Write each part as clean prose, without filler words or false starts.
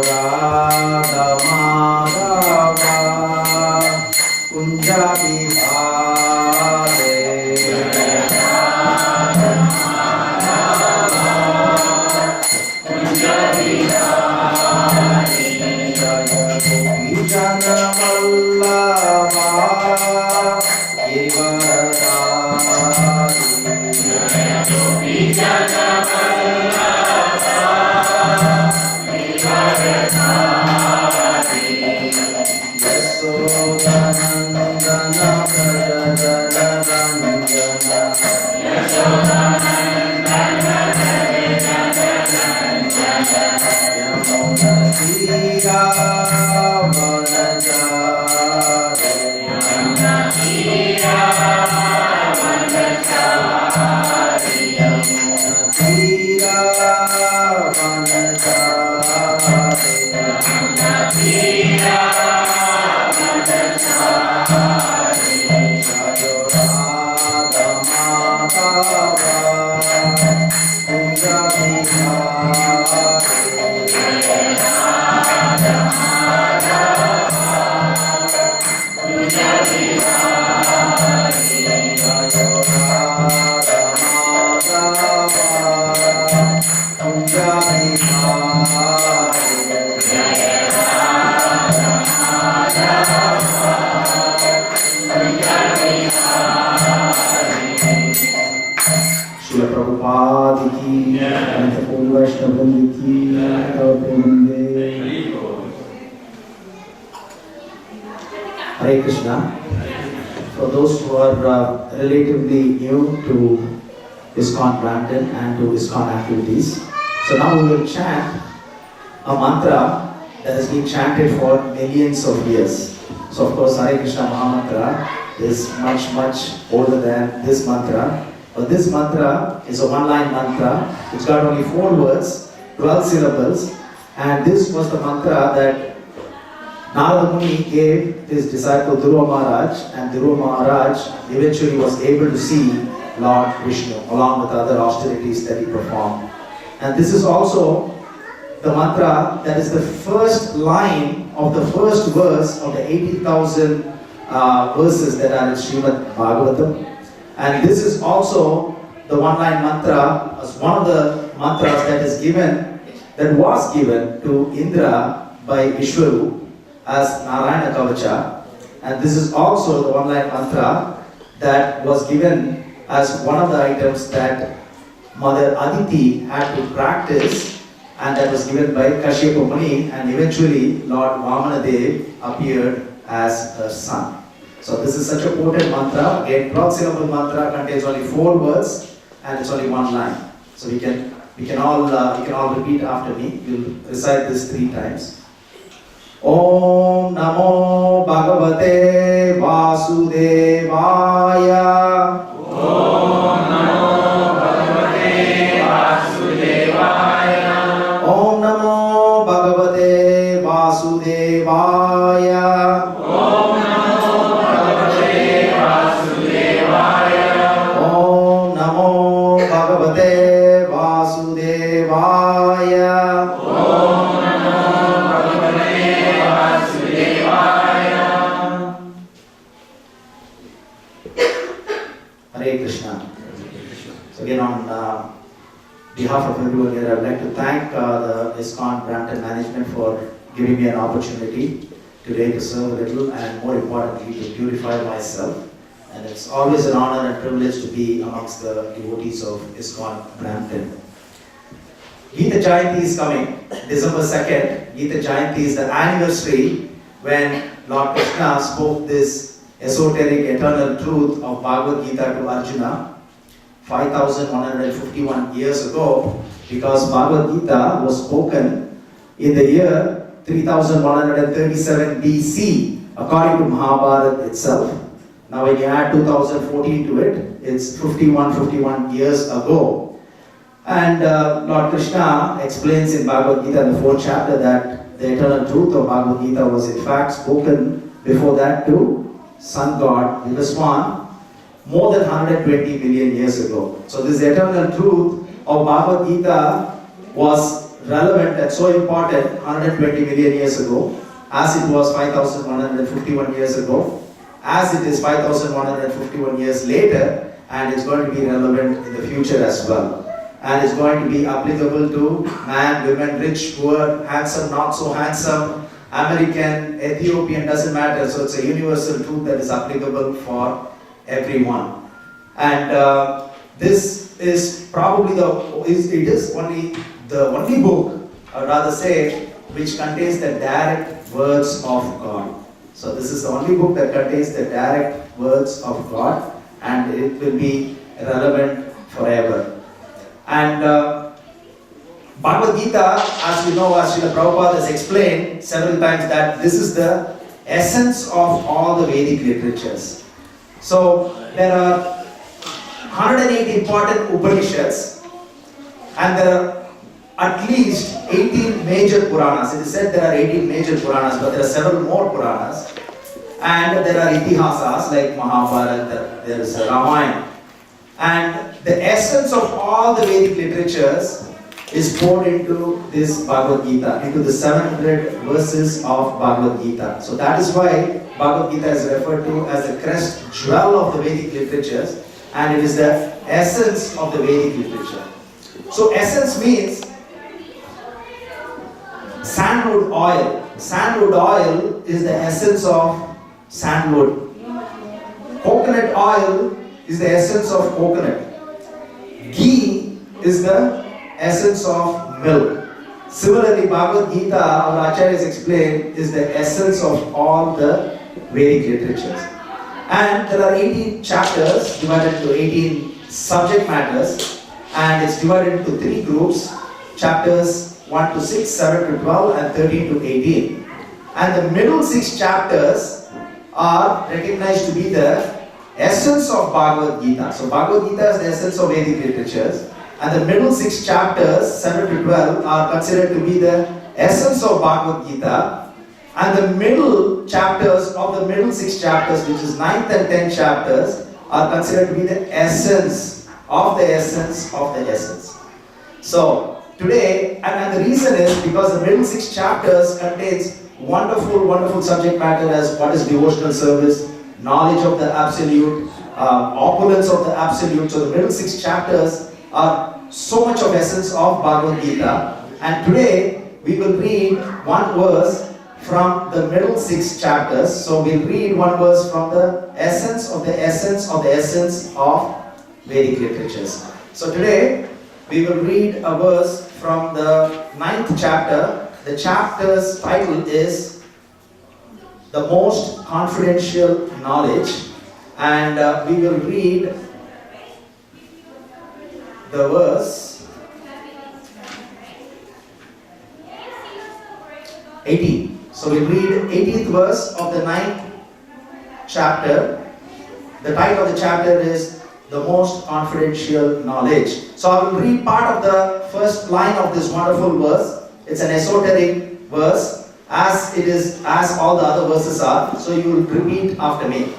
Radha Madhava Kunja Bihare Jaya Gopi Jana Vallabha Hare Krishna. For those who are relatively new to ISKCON Brampton and to ISKCON activities, so now we will chant a mantra that has been chanted for millions of years. So of course Hare Krishna Mahamantra is much older than this mantra. But this mantra is a one-line mantra. It's got only 4 words, 12 syllables, and this was the mantra that Narada Muni gave his disciple Dhruva Maharaj, and Dhruva Maharaj eventually was able to see Lord Vishnu along with other austerities that he performed. And this is also the mantra that is the first line of the first verse of the 80,000 verses that are in Srimad Bhagavatam. And this is also the one-line mantra as one of the mantras that was given to Indra by Vishwaru as Narayana Kavacha. And this is also the one-line mantra that was given as one of the items that Mother Aditi had to practice, and that was given by Kashyapa Muni, and eventually Lord Vamanadev appeared as her son. So this is such a potent mantra. Again, 12 syllable mantra contains only 4 words and it's only one line. So we can all repeat after me. We'll recite this 3 times. Om Namo Bhagavate Vasudevaya. Om Namo Bhagavate Vasudevaya. Om Namo Bhagavate Vasudevaya. Om Namo Bhagavate Vasudevaya. Om Namo Bhagavate Vasudevaya. Hare Krishna. So again, on behalf of everyone here, I would like to thank the ISKCON Brampton management for giving me an opportunity today to serve a little and more importantly to purify myself. And it's always an honor and privilege to be amongst the devotees of ISKCON Brampton. Gita Jayanti is coming, December 2nd. Gita Jayanti is the anniversary when Lord Krishna spoke this esoteric eternal truth of Bhagavad Gita to Arjuna 5,151 years ago, because Bhagavad Gita was spoken in the year 3137 BC according to Mahabharata itself. Now when you add 2014 to it, it's 51 years ago. And Lord Krishna explains in Bhagavad Gita in the 4th chapter that the eternal truth of Bhagavad Gita was in fact spoken before that to Sun God Vivaswan more than 120 million years ago. So this eternal truth of Bhagavad Gita was relevant and so important 120 million years ago, as it was 5,151 years ago, as it is 5,151 years later, and it's going to be relevant in the future as well. And it's going to be applicable to man, women, rich, poor, handsome, not so handsome, American, Ethiopian, doesn't matter. So it's a universal truth that is applicable for everyone. And this is probably the only book, or rather say, which contains the direct words of God. So this is the only book that contains the direct words of God, and it will be relevant forever. And Bhagavad Gita, as you know, as Srila Prabhupada has explained several times, that this is the essence of all the Vedic literatures. So there are 108 important Upanishads, and there are at least 18 major Puranas. It is said there are 18 major Puranas, but there are several more Puranas. And there are Itihasas like Mahabharata, there is Ramayana. And the essence of all the Vedic literatures is poured into this Bhagavad Gita, into the 700 verses of Bhagavad Gita. So that is why Bhagavad Gita is referred to as the crest jewel of the Vedic literatures, and it is the essence of the Vedic literature. So essence means sandalwood oil. Sandalwood oil is the essence of sandalwood. Coconut oil is the essence of coconut. Ghee is the essence of milk. Similarly, Bhagavad Gita, our acharyas explained, is the essence of all the Vedic literatures. And there are 18 chapters divided into 18 subject matters, and it's divided into 3 groups: chapters 1 to 6, 7 to 12, and 13 to 18. And the middle 6 chapters are recognized to be the essence of Bhagavad Gita. So Bhagavad Gita is the essence of Vedic literatures, and the middle 6 chapters, 7 to 12, are considered to be the essence of Bhagavad Gita. And the middle chapters of the middle 6 chapters, which is 9th and 10th chapters, are considered to be the essence of the essence of the essence. So today, and the reason is because the middle 6 chapters contains wonderful subject matter as what is devotional service, knowledge of the absolute, opulence of the absolute. So the middle 6 chapters are so much of essence of Bhagavad Gita. And today we will read one verse from the middle 6 chapters. So we'll read one verse from the essence of the essence of the essence of Vedic literatures. So today we will read a verse from the 9th chapter. The chapter's title is The Most Confidential Knowledge, and we will read the verse 18. So we'll read 18th verse of the 9th chapter. The title of the chapter is The Most Confidential Knowledge. So I will read part of the first line of this wonderful verse. It's an esoteric verse, as it is, as all the other verses are. So you will repeat after me.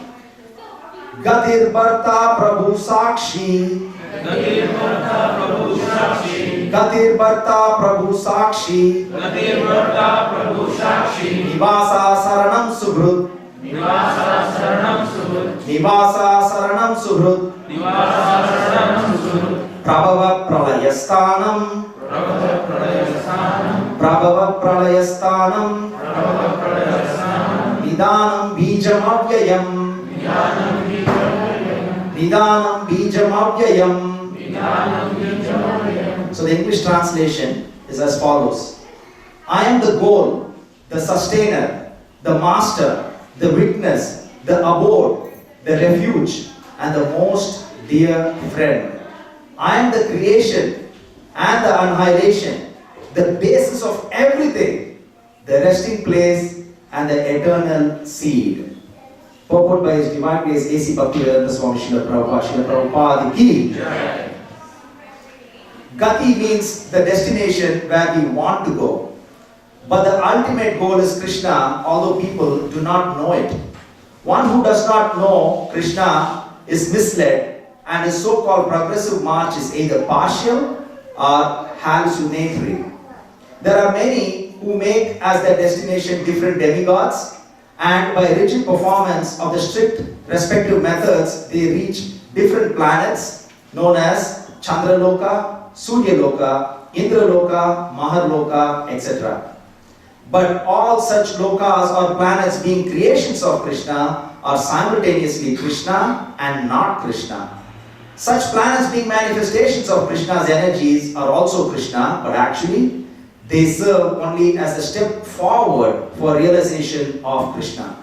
Gatir Bharta Prabhu Sakshi. Gatir Bharta Prabhu Sakshi. Gatir Bharta Prabhu Sakshi. Gatir Bharta Prabhu Sakshi. Nivasa Saranam Subhrut. Nivasa Saranam Subhrut. Nivasa Saranam Subhrut. Nivasa Saranam Subhrut. Prabhava Pralayastanam. Prabhava Pralayastanam. Prabhava Pralayastanam. Prabhava Pralayastanam. Nidanam Bijam Avyayam. Nidanam Bijam. Nidanam Bijam Avyayam. Nidanam Bijam. So the English translation is as follows. I am the goal, the sustainer, the master, the witness, the abode, the refuge, and the most dear friend. I am the creation and the annihilation, the basis of everything, the resting place and the eternal seed. Purport by His Divine Grace HH Bhaktimarga Swami Srila Prabhupada ki. Gati means the destination where we want to go. But the ultimate goal is Krishna, although people do not know it. One who does not know Krishna is misled, and his so-called progressive march is either partial or hallucinatory. There are many who make as their destination different demigods, and by rigid performance of the strict respective methods, they reach different planets known as Chandraloka, Suryaloka, Indraloka, Maharloka, etc. But all such lokas or planets being creations of Krishna are simultaneously Krishna and not Krishna. Such planets being manifestations of Krishna's energies are also Krishna, but actually they serve only as a step forward for realization of Krishna.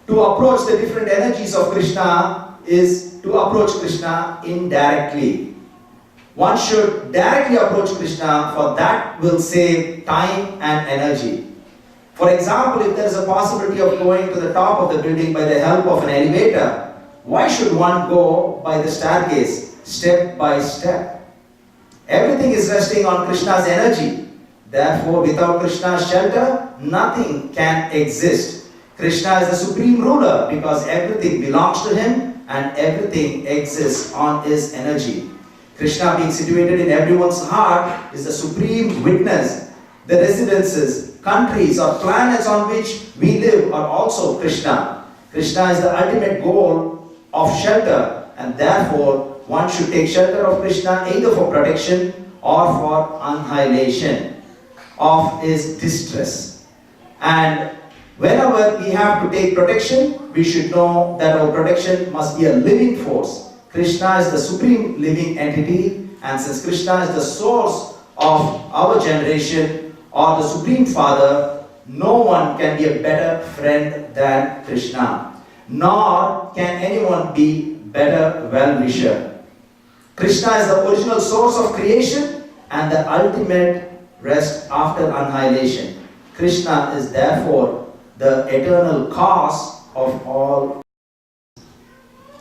To approach the different energies of Krishna is to approach Krishna indirectly. One should directly approach Krishna, for that will save time and energy. For example, if there is a possibility of going to the top of the building by the help of an elevator, why should one go by the staircase, step by step? Everything is resting on Krishna's energy. Therefore, without Krishna's shelter, nothing can exist. Krishna is the supreme ruler because everything belongs to him and everything exists on his energy. Krishna being situated in everyone's heart is the supreme witness. The residences, countries or planets on which we live are also Krishna. Krishna is the ultimate goal of shelter, and therefore one should take shelter of Krishna either for protection or for annihilation of his distress. And whenever we have to take protection, we should know that our protection must be a living force. Krishna is the supreme living entity, and since Krishna is the source of our generation or the supreme father, no one can be a better friend than Krishna, nor can anyone be better well-wisher. Krishna is the original source of creation and the ultimate rest after annihilation. Krishna is therefore the eternal cause of all.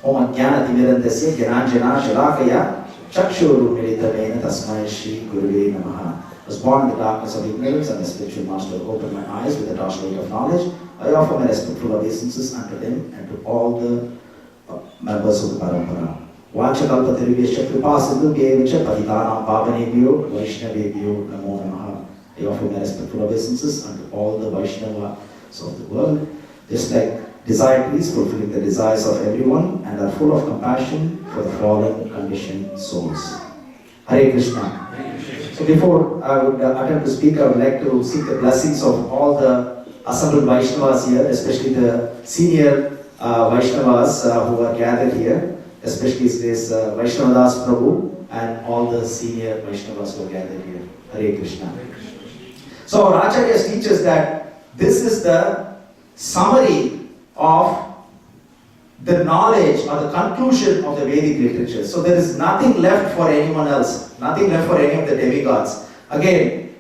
Om Jnana Timirandasya Jnanjana Shalakaya Chakshuru Militamena Tasmai Shri Guruve Namaha. I was born in the darkness of ignorance, and the spiritual master opened my eyes with the torchlight of knowledge. I offer my respectful obeisances unto him and to all the members of the Parampara. Vachakalpatirivesha Kripa Sindhubhyevacha Patitanam Pavanebhyo Vaishnavebhyo Namo Namaha. I offer my respectful obeisances unto all the Vaishnavas of the world. Just like desire trees fulfilling the desires of everyone and are full of compassion for the fallen conditioned souls. Hare Krishna. So before I would attempt to speak, I would like to seek the blessings of all the assembled Vaishnavas here, especially the senior Vaishnavas who are gathered here, especially this Vaishnavadas Prabhu and all the senior Vaishnavas who are gathered here. Hare Krishna. So our Acharyas teach us that this is the summary of the knowledge or the conclusion of the Vedic literature. So there is nothing left for anyone else, nothing left for any of the demigods. Again,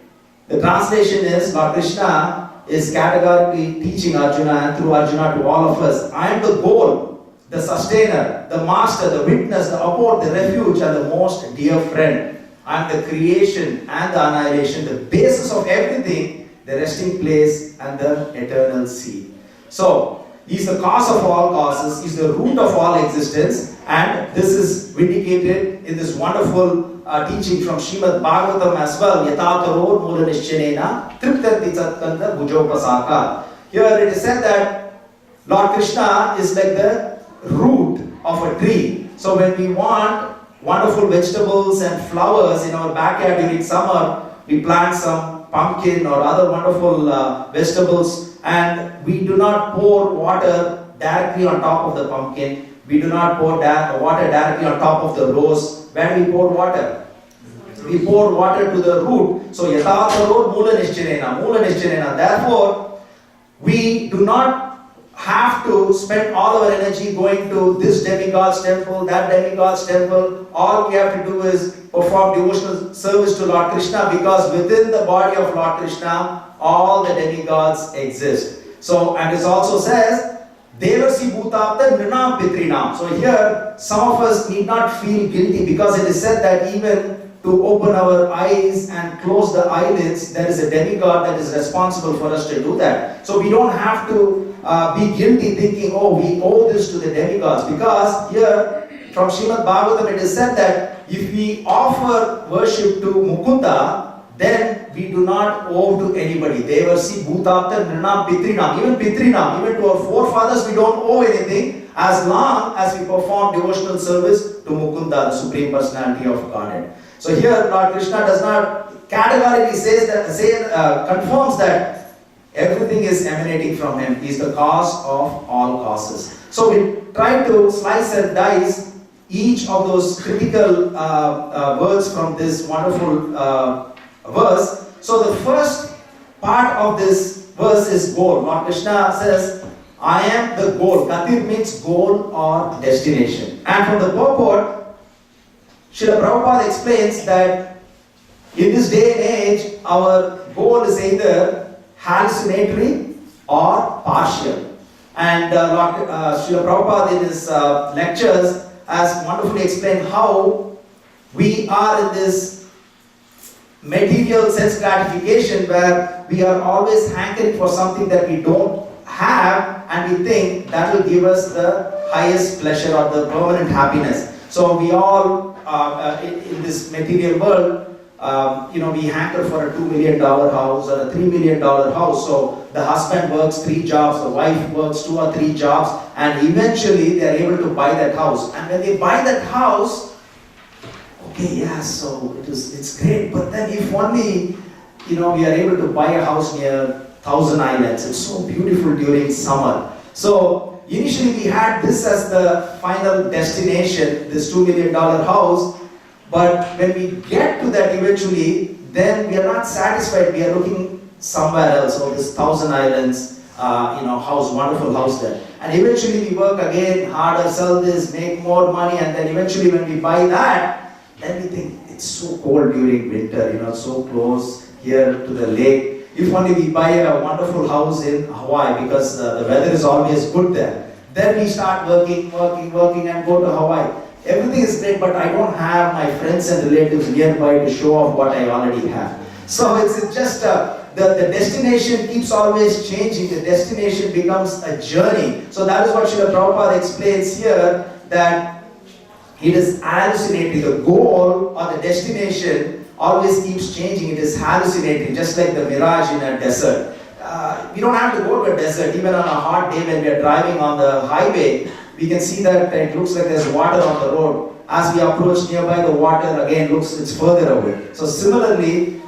the translation is Lord Krishna is categorically teaching Arjuna and through Arjuna to all of us, I am the goal, the sustainer, the master, the witness, the abode, the refuge and the most dear friend. I am the creation and the annihilation, the basis of everything, the resting place and the eternal sea. So, he is the cause of all causes, he is the root of all existence, and this is vindicated in this wonderful teaching from Srimad Bhagavatam as well. Yatakaror mula nishchanena triptanti satkanda bhujopasaka. Here it is said that Lord Krishna is like the root of a tree. So when we want wonderful vegetables and flowers in our backyard during summer, we plant some pumpkin or other wonderful vegetables, and we do not pour water directly on top of the pumpkin. We do not pour water directly on top of the rose. Where do we pour water? We pour water to the root. So yatakaror mula nishchanena. Therefore, we do not have to spend all our energy going to this demigod's temple, that demigod's temple. All we have to do is perform devotional service to Lord Krishna, because within the body of Lord Krishna, all the demigods exist. So, and it also says, Devasi Bhutapta Nrinam Pitrinam. So here, some of us need not feel guilty, because it is said that even to open our eyes and close the eyelids, there is a demigod that is responsible for us to do that. So we don't have to be guilty thinking, oh, we owe this to the demigods, because here from Srimad Bhagavatam it is said that if we offer worship to Mukunda, then then we do not owe to anybody. Devarsi, Bhutapta, Nrinam, Pitrinam, even to our forefathers we don't owe anything as long as we perform devotional service to Mukunda, the Supreme Personality of Godhead. So here Lord Krishna does not categorically confirms that everything is emanating from Him. He is the cause of all causes. So we try to slice and dice each of those critical words from this wonderful verse. So the first part of this verse is goal. Lord Krishna says, I am the goal. Gatir means goal or destination. And from the purport, Srila Prabhupada explains that in this day and age, our goal is either hallucinatory or partial. And Srila Prabhupada in his lectures has wonderfully explained how we are in this material sense gratification where we are always hankering for something that we don't have and we think that will give us the highest pleasure or the permanent happiness. So we all in this material world, we hanker for a $2 million house or a $3 million house. So the husband works 3 jobs, the wife works 2 or 3 jobs, and eventually they are able to buy that house. And when they buy that house, so it's great. But then if only we are able to buy a house near 1,000 Islands, it's so beautiful during summer. So initially we had this as the final destination, this $2 million house. But when we get to that eventually, then we are not satisfied. We are looking somewhere else. So this 1,000 Islands, house, wonderful house there. And eventually we work again harder, sell this, make more money, and then eventually when we buy that, then we think it's so cold during winter, so close here to the lake. If only we buy a wonderful house in Hawaii because the weather is always good there. Then we start working and go to Hawaii. Everything is great, but I don't have my friends and relatives nearby to show off what I already have. So it's just the destination keeps always changing. The destination becomes a journey. So that is what Srila Prabhupada explains here, that it is hallucinating. The goal or the destination always keeps changing. It is hallucinating, just like the mirage in a desert. We don't have to go to a desert. Even on a hot day when we are driving on the highway, we can see that it looks like there's water on the road. As we approach nearby, the water again it's further away. So similarly,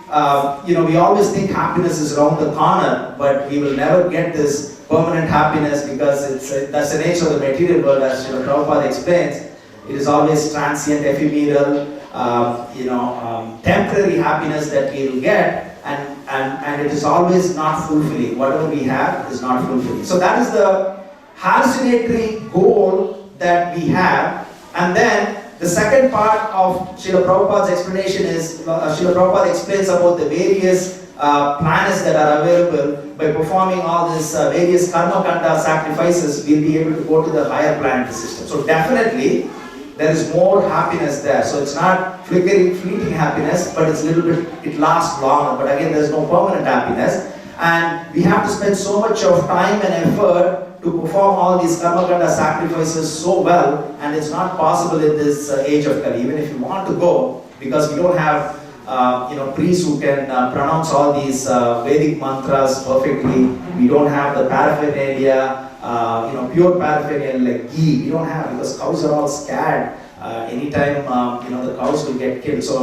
we always think happiness is around the corner, but we will never get this permanent happiness because that's the nature of the material world, as Srila Prabhupada explains. It is always transient, ephemeral, temporary happiness that we will get, and it is always not fulfilling. Whatever we have is not fulfilling. So that is the hallucinatory goal that we have. And then the second part of Srila Prabhupada's explanation is, Srila Prabhupada explains about the various planets that are available. By performing all these various karma kanda sacrifices, we'll be able to go to the higher planetary system. So definitely, there is more happiness there. So it's not fleeting happiness, but it's it lasts longer. But again, there's no permanent happiness. And we have to spend so much of time and effort to perform all these karma kanda sacrifices so well, and it's not possible in this age of Kali, even if you want to go, because we don't have priests who can pronounce all these Vedic mantras perfectly. We don't have the paraphernalia, pure paraphernalia like ghee. We don't have, because cows are all scared. Anytime the cows will get killed, so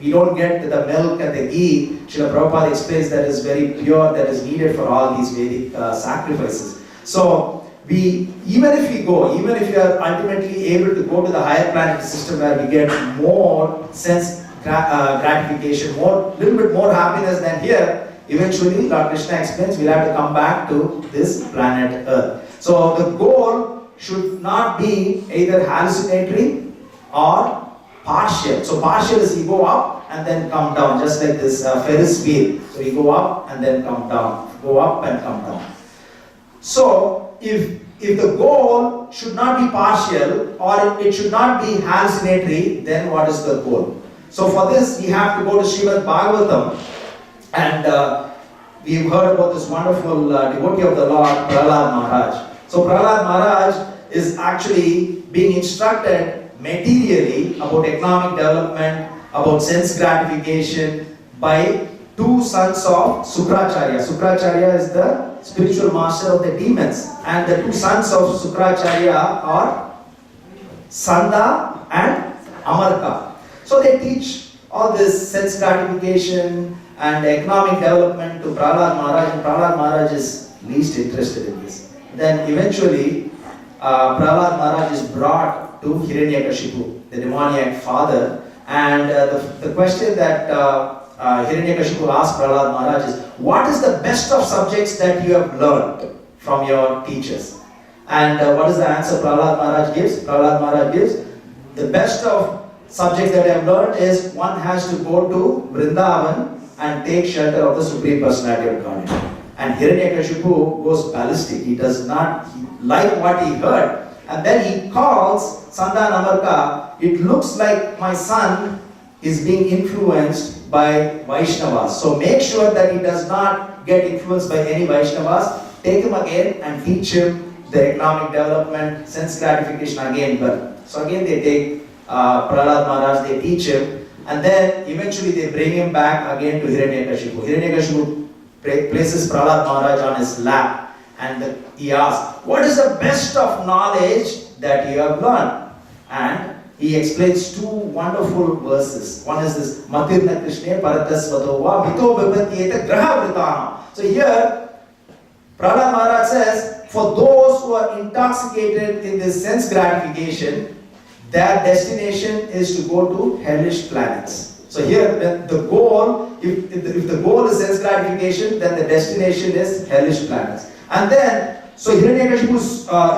we don't get the milk and the ghee. Srila Prabhupada explains that is very pure, that is needed for all these Vedic sacrifices. So even if you are ultimately able to go to the higher planetary system where we get more sense gratification, little bit more happiness than here, eventually Lord Krishna explains we'll have to come back to this planet Earth. So the goal should not be either hallucinatory or partial. So partial is you go up and then come down, just like this Ferris wheel. So you go up and then come down, go up and come down. So if the goal should not be partial or it should not be hallucinatory, then what is the goal? So for this we have to go to Srimad Bhagavatam, and we've heard about this wonderful devotee of the Lord, Prahlad Maharaj. So Prahlad Maharaj is actually being instructed materially about economic development, about sense gratification by two sons of Sukracharya. Sukracharya is the spiritual master of the demons. And the two sons of Sukracharya are Sanda and Amarka. So they teach all this sense gratification and economic development to Prahlad Maharaj, and Prahlad Maharaj is least interested in this. Then eventually Prahlad Maharaj is brought to Hiranyakashipu, the demoniac father, and the question that Hiranyakashipu asked Prahlad Maharaj is, what is the best of subjects that you have learned from your teachers? And what is the answer Prahlad Maharaj gives? Prahlad Maharaj gives, the best of subjects that I have learned is one has to go to Vrindavan and take shelter of the Supreme Personality of Godhead. And Hiranyakashipu goes ballistic. He does not like what he heard. And then he calls Sanda and Amarka, it looks like my son is being influenced by Vaishnavas. So make sure that he does not get influenced by any Vaishnavas. Take him again and teach him the economic development, sense gratification again. So again they take Prahlad Maharaj, they teach him, and then eventually they bring him back again to Hiranyakashipu. Hiranyakashipu places Prahlad Maharaj on his lap, and he asks, what is the best of knowledge that you have learned? And he explains two wonderful verses. One is this, Matirna Krishna Paratasvatova Mito Vibhatyeta Graha Vritana. So here, Prahlad Maharaj says, for those who are intoxicated in this sense gratification, their destination is to go to hellish planets. So here, when the goal, if the goal is sense gratification, then the destination is hellish planets. And then, so Hiranyakashipu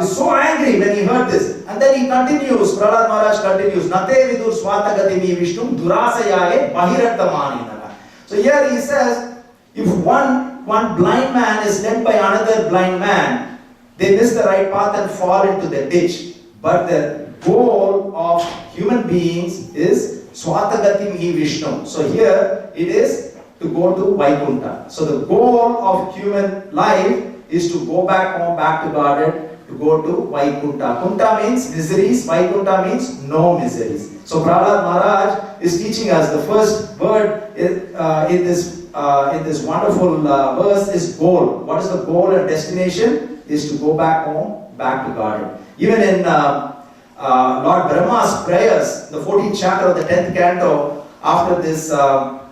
is so angry when he heard this. And then he continues, Prahlad Maharaj continues, Nate vidur swatagatimi vishnum durasayaye bahirarthamani. So here he says, if one blind man is led by another blind man, they miss the right path and fall into the ditch. But the goal of human beings is Swatagatim hi Vishnu. So here it is to go to Vaikuntha. So the goal of human life is to go back home, back to Godhead, to go to Vaikuntha. Kunta means miseries, Vaikuntha means no miseries. So Prahlad Maharaj is teaching us the first word in this wonderful verse is goal. What is the goal and destination? Is to go back home, back to Godhead. Even in Lord Brahma's prayers, the 14th chapter of the 10th canto, after this Brahma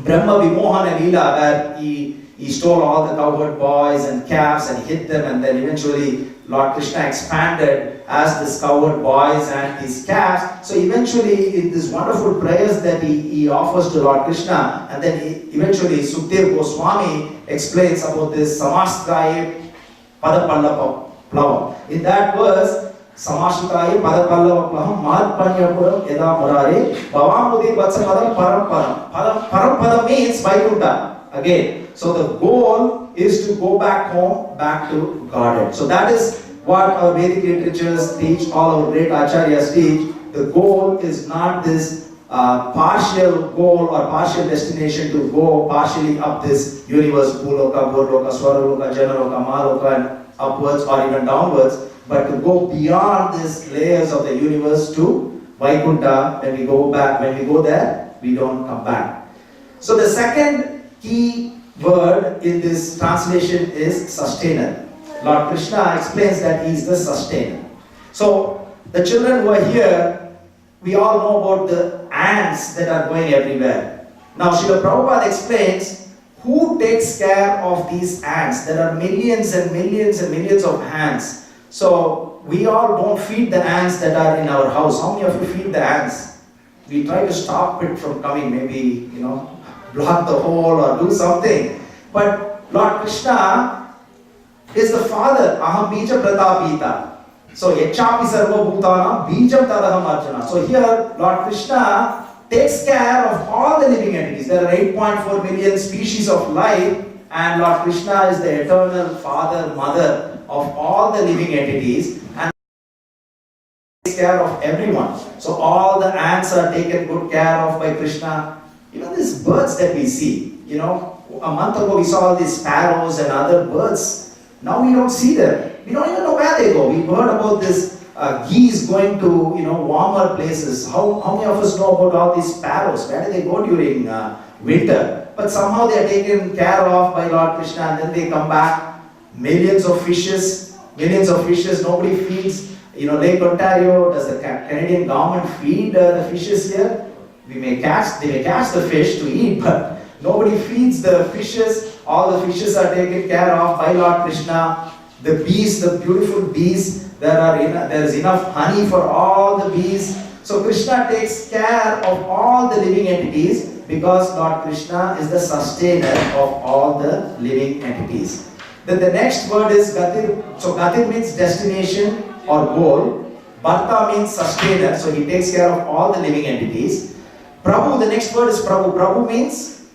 Vimohana Leela, where he stole all the cowherd boys and calves and hid them, and then eventually Lord Krishna expanded as these cowherd boys and these calves. So eventually in these wonderful prayers that he offers to Lord Krishna, and then eventually Sukdev Goswami explains about this Samastraya Padapallava Plavam. In that verse, Samashitaye Padapallava Plavam Madpanyapuram Yeda Murare Bhavamudi Vatsapadam Paramparam. Paramparam means Vaikuntha again. So the goal is to go back home, back to Godhead. So that is what our Vedic literatures teach, all our great acharyas teach. The goal is not this partial goal or partial destination to go partially up this universe, Bhuloka, Bhurloka, Swaraloka, Janaloka, Mahaloka, and upwards or even downwards, but to go beyond these layers of the universe to Vaikuntha. When we go back, when we go there, we don't come back. So the second key word in this translation is sustainer. Lord Krishna explains that he is the sustainer. So the children who are here, we all know about the ants that are going everywhere. Now Srila Prabhupada explains who takes care of these ants. There are millions and millions and millions of ants. So we all don't feed the ants that are in our house. How many of you feed the ants? We try to stop it from coming, maybe, block the hole or do something. But Lord Krishna is the father. Aham bija pratapita. So yachapi sarva bhutana bijam tadaham arjuna. So here Lord Krishna takes care of all the living entities. There are 8.4 million species of life, and Lord Krishna is the eternal father, mother of all the living entities, and takes care of everyone. So all the ants are taken good care of by Krishna. Even these birds that we see, a month ago we saw all these sparrows and other birds. Now we don't see them. We don't even know where they go. We heard about this geese going to warmer places. How many of us know about all these sparrows? Where do they go during winter? but somehow they are taken care of by Lord Krishna, and then they come back. Millions of fishes, nobody feeds. Lake Ontario, does the Canadian government feed the fishes here? They may catch the fish to eat, but nobody feeds the fishes. All the fishes are taken care of by Lord Krishna. The bees, the beautiful bees, there is enough honey for all the bees. So Krishna takes care of all the living entities because Lord Krishna is the sustainer of all the living entities. Then the next word is Gatir. So Gatir means destination or goal. Bharta means sustainer, so he takes care of all the living entities. Prabhu, the next word is Prabhu. Prabhu means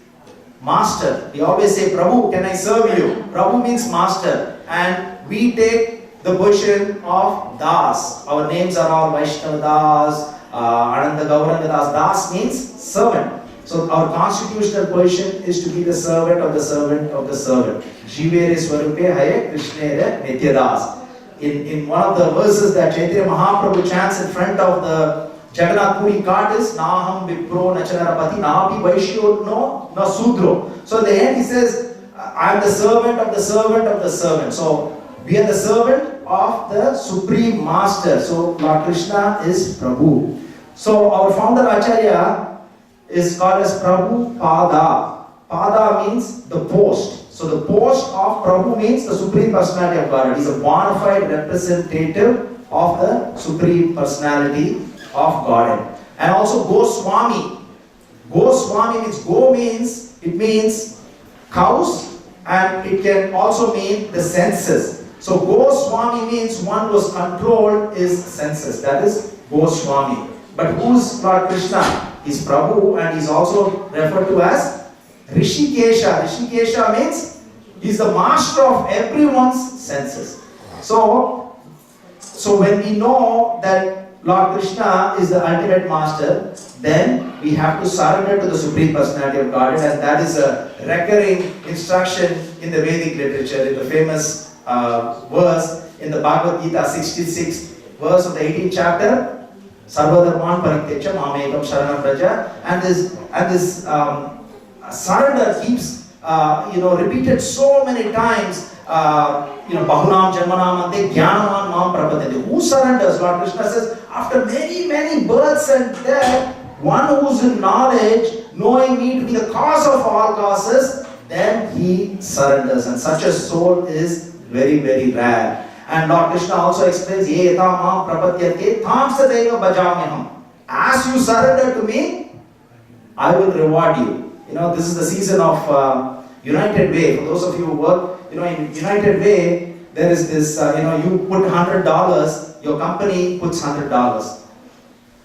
master. We always say, Prabhu, can I serve you? Prabhu means master. And we take the position of Das. Our names are all Vaishnava Das, Ananda Gauranga Das. Das means servant. So our constitutional position is to be the servant of the servant of the servant. Jivere Swarupe Haye Krishnere Nityadas. In one of the verses that Chaitanya Mahaprabhu chants in front of the Jagannath Puri cart is Naham Vipro Nachanarapati Napi Vaishyo no na Sudro. So in the end he says, I am the servant of the servant of the servant. So we are the servant of the Supreme Master. So Lord Krishna is Prabhu. So our founder Acharya is called as Prabhu Pada. Pada means the post. So the post of Prabhu means the Supreme Personality of Godhead. He is a bona fide representative of the Supreme Personality of Godhead. And also Goswami. Goswami means, it means cows, and it can also mean the senses. So Goswami means one whose controlled is senses. That is Goswami. But who's Lord Krishna? He's Prabhu, and he's also referred to as Rishikesha. Rishikesha means he's the master of everyone's senses. So when we know that Lord Krishna is the ultimate master, then we have to surrender to the Supreme Personality of Godhead, and that is a recurring instruction in the Vedic literature, in the famous verse in the Bhagavad Gita, 66th verse of the 18th chapter. Sarvadharman Parityaja Mamekam Sharanam Praja, and this surrender keeps repeated so many times. Bahunam Janmanam Ante Jnanaman Mam Prapadati. Who surrenders? Lord Krishna says, after many births and death, one who's in knowledge, knowing me to be the cause of all causes, then he surrenders. And such a soul is very, very rare. And Lord Krishna also explains, Ye yata mam prapadyate tham sadaiva bhajamyaham. As you surrender to me, I will reward you. This is the season of United Way. For those of you who work, in United Way, there is this, you put $100, your company puts $100.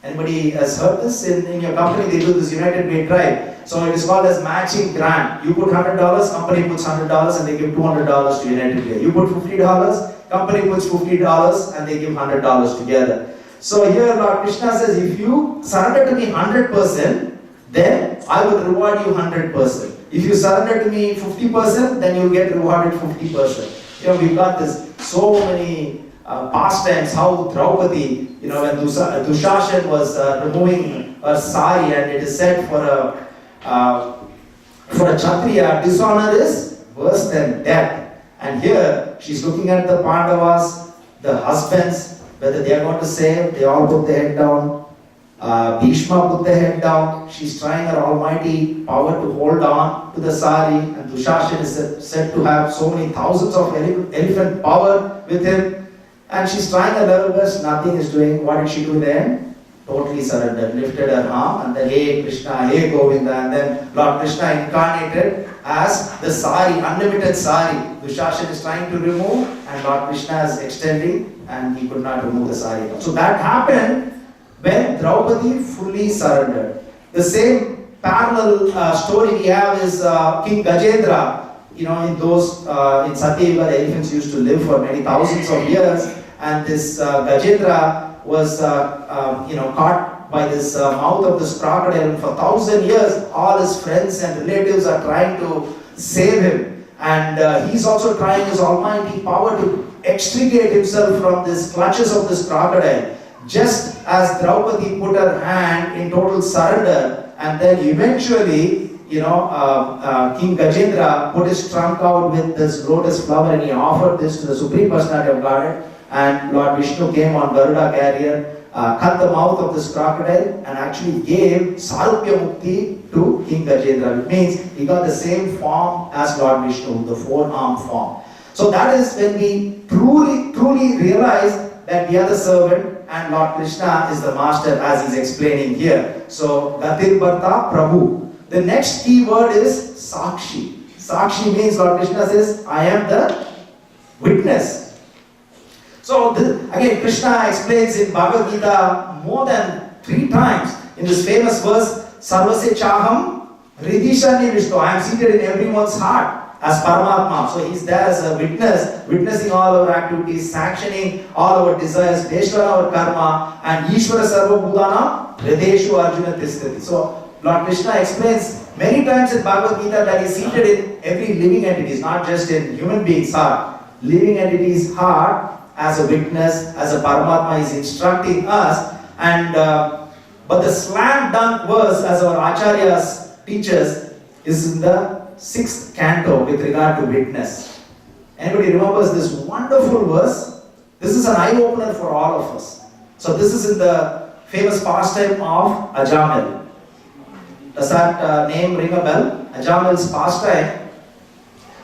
Anybody has heard this? In your company, they do this United Way drive. So it is called as matching grant. You put $100, company puts $100, and they give $200 to United Way. You put $50, company puts $50, and they give $100 together. So here Lord Krishna says, if you surrender to me 100%, then I will reward you 100%. If you surrender to me 50%, then you will get rewarded 50%. We've got this so many pastimes, how Draupadi, when Dushashan was removing her sari, and it is said for a Kshatriya, dishonor is worse than death. And here, she's looking at the Pandavas, the husbands, whether they are going to save, they all put their head down. Bhishma put their head down. She's trying her almighty power to hold on to the sari, and Dushashan is said to have so many thousands of elephant power with him, and she's trying her level best, nothing is doing. What did she do then? Totally surrendered, lifted her arm, and then Hey Krishna, Hey Govinda, and then Lord Krishna incarnated as the sari, unlimited sari. Dushashan is trying to remove, and Lord Krishna is extending, and he could not remove the sari. So that happened when Draupadi fully surrendered. The same parallel story we have is King Gajendra. In Satyayuga, the elephants used to live for many thousands of years, and this Gajendra was caught by this mouth of this crocodile, and for 1,000 years all his friends and relatives are trying to save him, and he's also trying his almighty power to extricate himself from this clutches of this crocodile. Just as Draupadi put her hand in total surrender, and then eventually King Gajendra put his trunk out with this lotus flower and he offered this to the Supreme Personality of Godhead, and Lord Vishnu came on Garuda carrier, cut the mouth of this crocodile and actually gave Sarupya Mukti to King Gajendra. It means he got the same form as Lord Vishnu, the four-arm form. So that is when we truly realize that we are the servant and Lord Krishna is the master, as he's explaining here. So Gatir Bharta Prabhu. The next key word is Sakshi. Sakshi means Lord Krishna says, I am the witness. So again, Krishna explains in Bhagavad Gita more than 3 times in this famous verse, Sarvasya Chaham Ridishani Vishnu. I am seated in everyone's heart as Paramatma. So he's there as a witness, witnessing all our activities, sanctioning all our desires based on our karma, and Ishvara Sarva Bhutana Hrideshu Arjuna Tisthati. So Lord Krishna explains many times in Bhagavad Gita that he is seated in every living entity, not just in human beings' heart. Living entity's heart as a witness, as a Paramatma is instructing us. And but the slam dunk verse, as our acharyas teaches, is in the 6th canto with regard to witness. Anybody remembers this wonderful verse? This is an eye-opener for all of us. So this is in the famous pastime of Ajamil. Does that name ring a bell? Ajamil's pastime.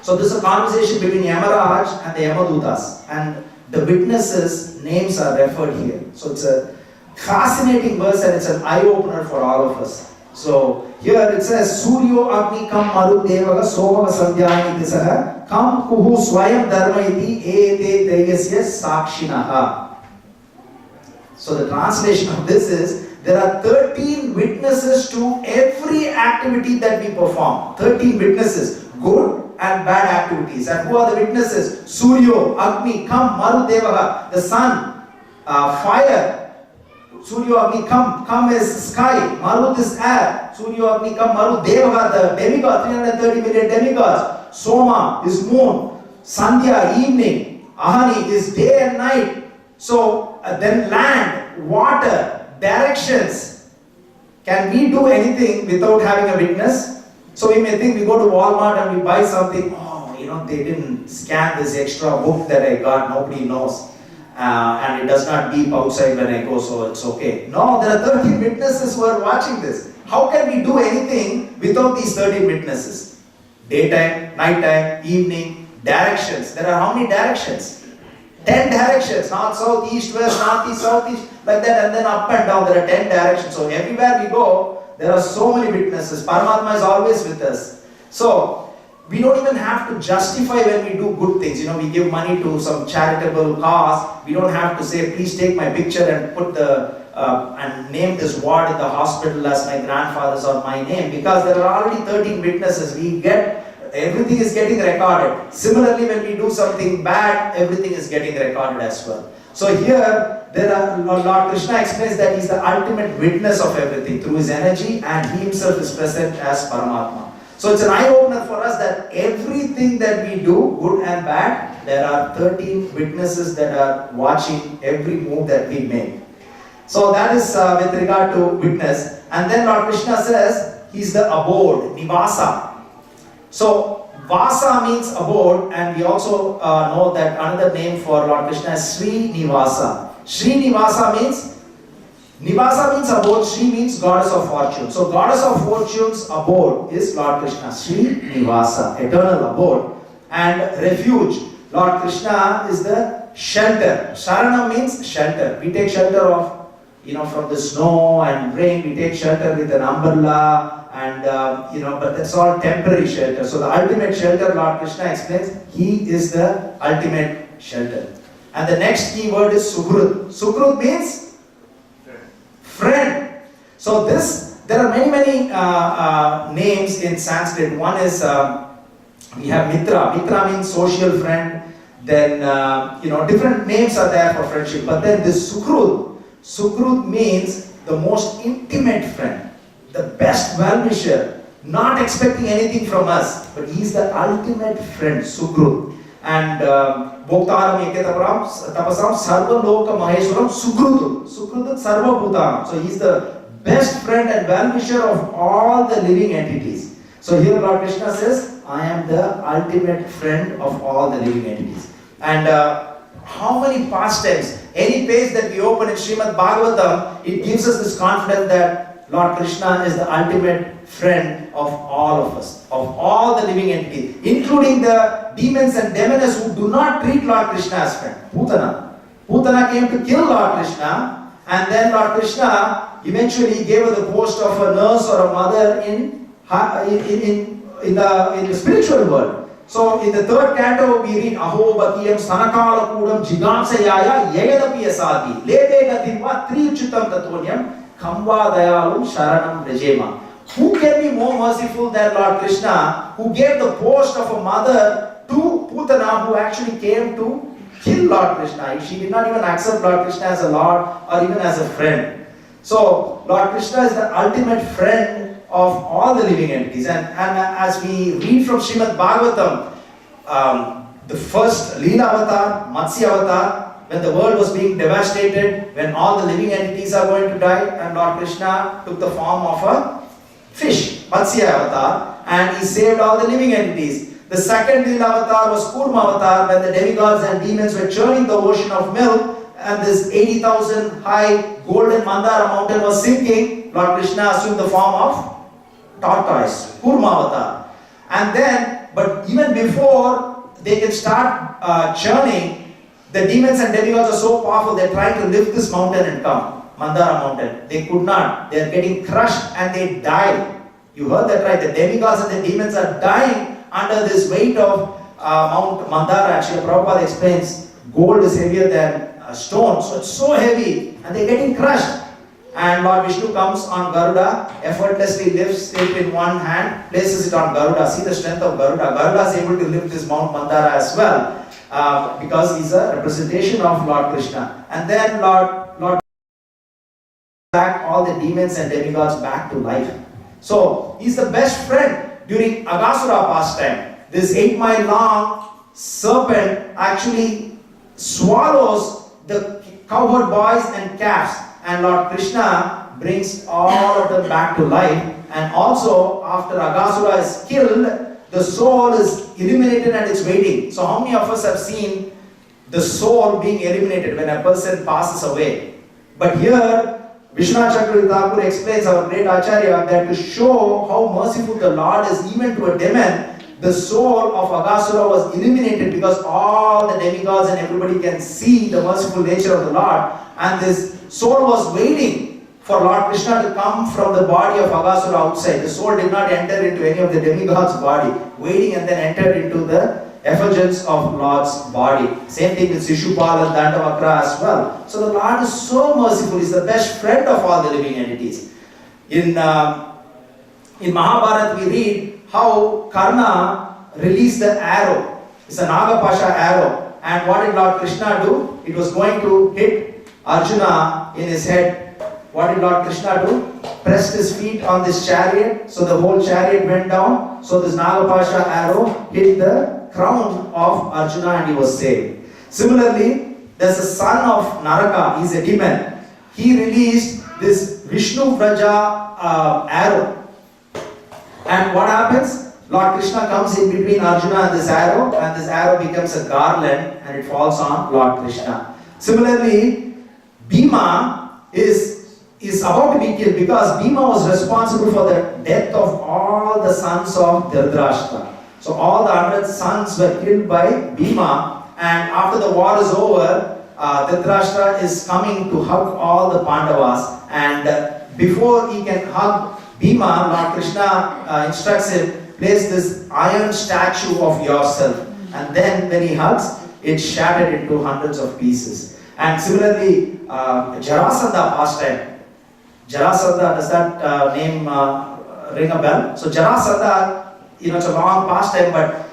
So this is a conversation between Yamaraj and the Yamadutas, and the witnesses' names are referred here. So it's a fascinating verse and it's an eye-opener for all of us. So here it says, Suryo Agni Kam Maru Devaga Sovaga Sandhyani Tisaha Kam Kuhu Swayam Dharma Iti Ete Devyasya Sakshinaha. So the translation of this is, there are 13 witnesses to every activity that we perform. 13 witnesses, good and bad activities. And who are the witnesses? Suryo, Agni, Kam, Maru Devaga, the sun, fire. Suryo, Agni, Kam is sky, Marut is air. Suryo, Agni, Kam, Maru Devaga, the demigod, 330 million demigods. Soma is moon. Sandhya, evening. Ahani is day and night. So then land, water, directions. Can we do anything without having a witness? So we may think we go to Walmart and we buy something, they didn't scan this extra book that I got, nobody knows. And it does not beep outside when I go, so it's okay. No, there are 13 witnesses who are watching this. How can we do anything without these 13 witnesses? Daytime, nighttime, evening, directions. There are how many directions? 10 directions. North, south, east, west, northeast, southeast, like that, and then up and down. There are 10 directions. So everywhere we go, there are so many witnesses. Paramatma is always with us. So we don't even have to justify when we do good things. We give money to some charitable cause. We don't have to say, please take my picture and put and name this ward in the hospital as my grandfather's or my name, because there are already 13 witnesses. Everything is getting recorded. Similarly, when we do something bad, everything is getting recorded as well. So here, Lord Krishna explains that he is the ultimate witness of everything through his energy, and he himself is present as Paramatma. So it's an eye-opener for us that everything that we do, good and bad, there are 13 witnesses that are watching every move that we make. So that is with regard to witness. And then Lord Krishna says, he's the abode, Nivasa. So Vasa means abode, and we also know that another name for Lord Krishna is Sri Nivasa. Sri Nivasa means, Nivasa means abode, Sri means goddess of fortune. So goddess of fortune's abode is Lord Krishna, Sri Nivasa, eternal abode. And refuge, Lord Krishna is the shelter. Sharanam means shelter. We take shelter of, from the snow and rain, we take shelter with an umbrella, and but that's all temporary shelter. So the ultimate shelter, Lord Krishna explains, he is the ultimate shelter. And the next key word is Sukrut. Sukrut means friend. So there are many names in Sanskrit. One is, we have Mitra. Mitra means social friend. Then, different names are there for friendship. But then this Sukrut. Sukrut means the most intimate friend, the best well-wisher, not expecting anything from us, but he's the ultimate friend, Sukrut. And Bhoktaram Eketaparam Tapasam Sarva Loka Maheshwaram Sukrutu. Sukrutu Sarva Bhutanam. So he's the best friend and well-wisher of all the living entities. So here Lord Krishna says, I am the ultimate friend of all the living entities. And how many pastimes, any page that we open in Srimad Bhagavatam, it gives us this confidence that Lord Krishna is the ultimate friend of all of us, of all the living entities, including the demons and demonesses who do not treat Lord Krishna as friend. Putana. Putana came to kill Lord Krishna, and then Lord Krishna eventually gave her the post of a nurse or a mother in the spiritual world. So in the third canto we read Aho Bhatiyam Stanakala Kudam Jigansayaya Yayadapi Asati Lebe Gatirva Triuchitam Tatonyam Kamba Dayalum Sharanam Rajema. Who can be more merciful than Lord Krishna, who gave the post of a mother to Putana, who actually came to kill Lord Krishna. She did not even accept Lord Krishna as a Lord or even as a friend. So Lord Krishna is the ultimate friend of all the living entities. And as we read from Srimad Bhagavatam, the first Leela avatar, Matsya avatar, when the world was being devastated, when all the living entities are going to die, and Lord Krishna took the form of a fish, Matsya avatar, and he saved all the living entities. The second Leela avatar was Kurma avatar, when the demigods and demons were churning the ocean of milk, and this 80,000 high golden Mandara mountain was sinking. Lord Krishna assumed the form of tortoise, Kurma avatar. And then, but even before they can start churning, the demons and demigods are so powerful, they're trying to lift this mountain and come, Mandara mountain. They could not. They're getting crushed and they die. You heard that right? The demigods and the demons are dying under this weight of Mount Mandara. Actually, Prabhupada explains, gold is heavier than stone, so it's so heavy and they're getting crushed. And Lord Vishnu comes on Garuda, effortlessly lifts it in one hand, places it on Garuda. See the strength of Garuda. Garuda is able to lift this Mount Mandara as well, because he's a representation of Lord Krishna. And then Lord back all the demons and demigods back to life. So he's the best friend during Agasura pastime. This 8-mile long serpent actually swallows the cowherd boys and calves. And Lord Krishna brings all of them back to life. And also, after Agasura is killed, the soul is eliminated and it's waiting. So how many of us have seen the soul being eliminated when a person passes away? But here, Vishwanath Chakravarti Thakur explains, our great Acharya, that to show how merciful the Lord is even to a demon, the soul of Agasura was eliminated because all the demigods and everybody can see the merciful nature of the Lord. And this soul was waiting for Lord Krishna to come from the body of Agasura outside. The soul did not enter into any of the demigods' body, waiting and then entered into the effulgence of Lord's body. Same thing with Shishupal and Dandavakra as well. So the Lord is so merciful. He is the best friend of all the living entities. In Mahabharata we read how Karna released the arrow. It's a Nagapasha arrow. And what did Lord Krishna do? It was going to hit Arjuna in his head. What did Lord Krishna do? Pressed his feet on this chariot, so the whole chariot went down. So this Nagapasha arrow hit the crown of Arjuna and he was saved. Similarly, there's a son of Naraka, he's a demon. He released this Vishnu Vraja arrow. And what happens? Lord Krishna comes in between Arjuna and this arrow becomes a garland and it falls on Lord Krishna. Similarly, Bhima is about to be killed because Bhima was responsible for the death of all the sons of Dhritarashtra. So all the 100 sons were killed by Bhima, and after the war is over, Dhritarashtra is coming to hug all the Pandavas, and before he can hug Bhima, Lord Krishna instructs him, place this iron statue of yourself, and then when he hugs, it's shattered into hundreds of pieces. And similarly, Jarasandha pastime. Jarasandha, does that name ring a bell? So Jarasandha, it's a long pastime, but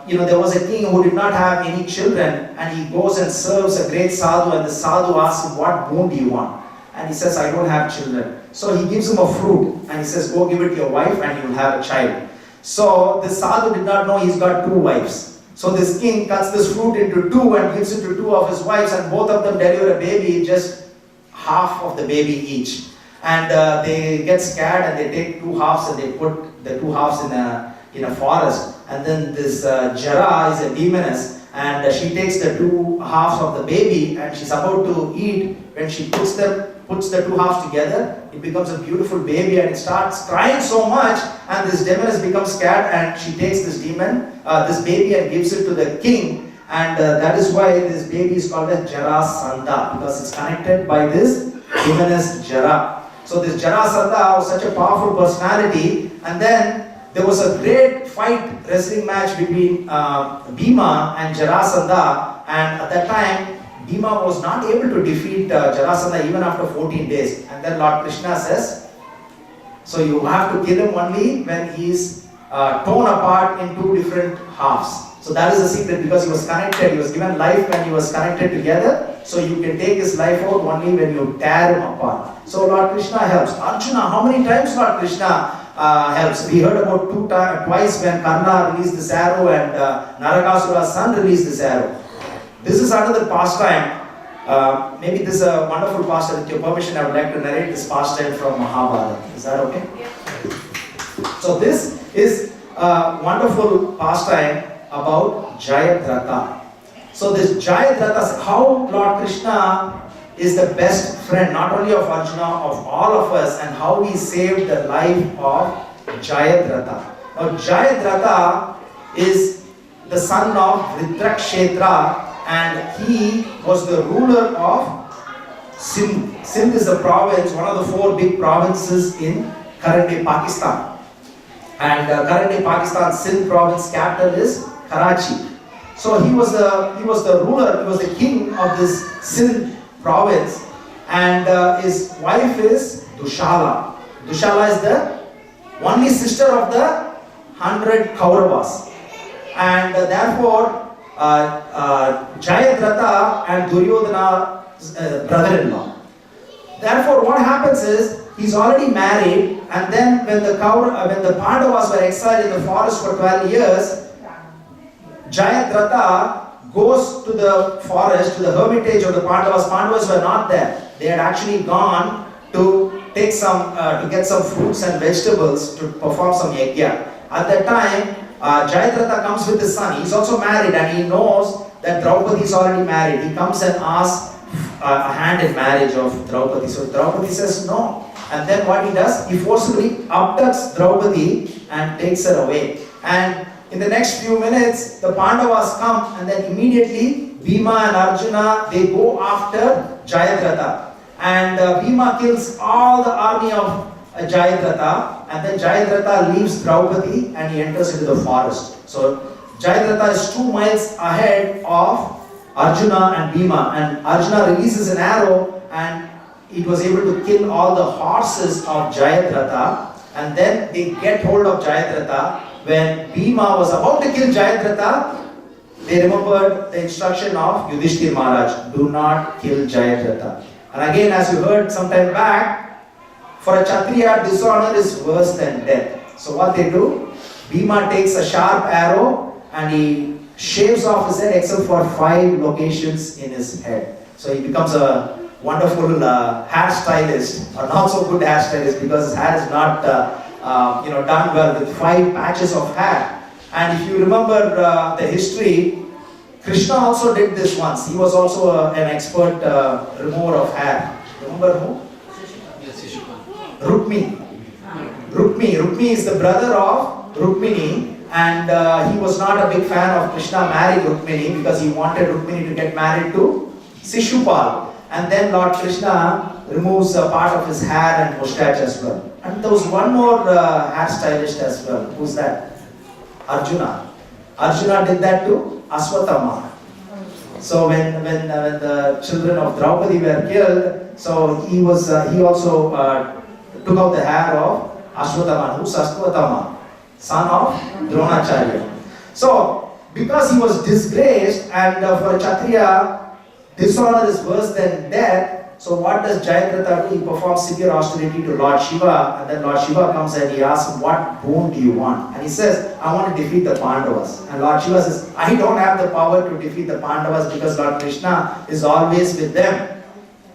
there was a king who did not have any children, and he goes and serves a great sadhu, and the sadhu asks him, what boon do you want? And he says, I don't have children. So he gives him a fruit, and he says, go give it to your wife, and you will have a child. So the sadhu did not know he's got 2 wives. So this king cuts this fruit into 2 and gives it to 2 of his wives, and both of them deliver a baby, just half of the baby each. And they get scared and they take 2 halves and they put the two halves in a forest, and then this Jara is a demoness, and she takes the two halves of the baby and she's about to eat. When she puts the two halves together, it becomes a beautiful baby, and it starts crying so much, and this demoness becomes scared, and she takes this baby and gives it to the king, and that is why this baby is called as Jarasandha, because it's connected by this demoness Jara. So this Jarasandha was such a powerful personality, and then there was a great wrestling match between Bhima and Jarasandha, and at that time Bhima was not able to defeat Jarasandha even after 14 days. And then Lord Krishna says, so you have to kill him only when he is torn apart in two different halves. So that is the secret, because he was connected, he was given life when he was connected together. So you can take his life out only when you tear him apart. So Lord Krishna helps. Arjuna, how many times Lord Krishna helps? We heard about twice when Karna released this arrow and Narakasura's son released this arrow. This is another pastime. Maybe this is a wonderful pastime. With your permission, I would like to narrate this pastime from Mahabharata. Is that okay? Yeah. So this is a wonderful pastime about Jayadratha. So this Jayadratha, how Lord Krishna is the best friend, not only of Arjuna, of all of us, and how he saved the life of Jayadratha. Now Jayadratha is the son of Vritrakshetra, and he was the ruler of Sindh. Sindh is a province, one of the 4 big provinces in current-day Pakistan. And current-day Pakistan, Sindh province capital is Karachi. So he was the ruler, he was the king of this Sindh province, and his wife is Dushala. Dushala is the only sister of the 100 Kauravas, and therefore Jayadratha and Duryodhana's brother-in-law. Therefore, what happens is he's already married, and then when the Pandavas were exiled in the forest for 12 years, Jayadratha goes to the forest, to the hermitage of the Pandavas. Pandavas were not there. They had actually gone to take to get some fruits and vegetables to perform some yajna. At that time, Jayadratha comes with his son. He's also married, and he knows that Draupadi is already married. He comes and asks a hand in marriage of Draupadi. So Draupadi says no. And then what he does, he forcibly abducts Draupadi and takes her away. And in the next few minutes, the Pandavas come, and then immediately Bhima and Arjuna, they go after Jayadratha. And Bhima kills all the army of Jayadratha, and then Jayadratha leaves Draupadi and he enters into the forest. So Jayadratha is 2 miles ahead of Arjuna and Bhima, and Arjuna releases an arrow and it was able to kill all the horses of Jayadratha, and then they get hold of Jayadratha. When Bhima was about to kill Jayadratha, they remembered the instruction of Yudhishthir Maharaj, do not kill Jayadratha. And again, as you heard some time back, for a Kshatriya, dishonor is worse than death. So what they do, Bhima takes a sharp arrow and he shaves off his head except for 5 locations in his head. So he becomes a wonderful hairstylist, or not so good hairstylist, because his hair is not done well, with 5 patches of hair. And if you remember the history, Krishna also did this once. He was also an expert remover of hair. Remember who? Rukmi. Rukmi is the brother of Rukmini, and he was not a big fan of Krishna marrying Rukmini because he wanted Rukmini to get married to Shishupal. And then Lord Krishna removes a part of his hair and mustache as well. And there was one more hairstylist as well. Who's that? Arjuna. Arjuna did that to Aswatthama. So when the children of Draupadi were killed, so he also took out the hair of Ashwatthama. Who's Ashwatthama? Son of Dronacharya. So because he was disgraced, and for a Kshatriya, dishonor is worse than death. So what does Jayadratha do? He performs severe austerity to Lord Shiva, and then Lord Shiva comes and he asks him, what boon do you want? And he says, I want to defeat the Pandavas. And Lord Shiva says, I don't have the power to defeat the Pandavas because Lord Krishna is always with them.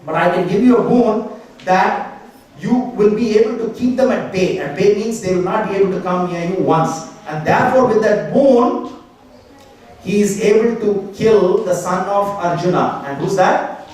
But I can give you a boon that you will be able to keep them at bay. At bay means they will not be able to come near you once. And therefore with that boon, he is able to kill the son of Arjuna. And who's that?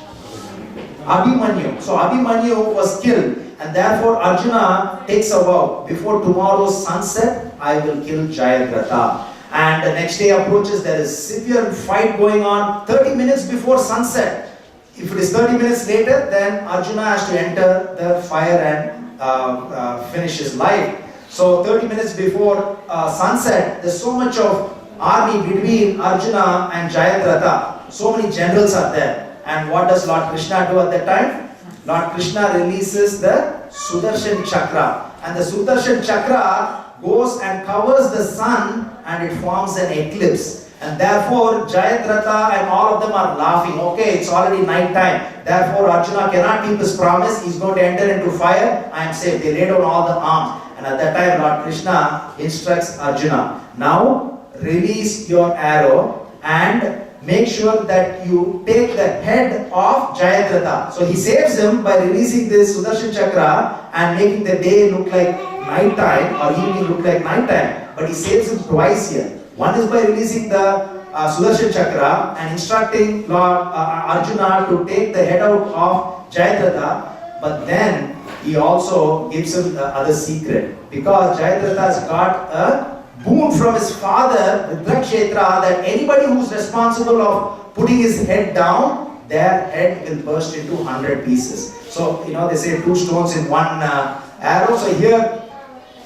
Abhimanyu. So Abhimanyu was killed. And therefore Arjuna takes a vow. Before tomorrow's sunset, I will kill Jayadratha. And the next day approaches, there is severe fight going on. 30 minutes before sunset. If it is 30 minutes later, then Arjuna has to enter the fire and finish his life. So 30 minutes before sunset, there's so much of army between Arjuna and Jayadratha. So many generals are there. And what does Lord Krishna do at that time? Lord Krishna releases the Sudarshan Chakra. And the Sudarshan Chakra goes and covers the sun and it forms an eclipse. And therefore Jayadratha and all of them are laughing. Okay, it's already night time. Therefore Arjuna cannot keep his promise. He's going to enter into fire. I am safe. They lay down all the arms. And at that time Lord Krishna instructs Arjuna. Now release your arrow and make sure that you take the head of Jayadratha. So he saves him by releasing this Sudarshan Chakra and making the day look like night time or evening look like night time. But he saves him twice here. One is by releasing the Sudarshan Chakra and instructing Lord Arjuna to take the head out of Jayadratha. But then he also gives him the other secret. Because Jayadratha has got a boon from his father, Rudrakshetra, that anybody who is responsible of putting his head down, their head will burst into 100 pieces. So, they say 2 stones in one arrow. So here,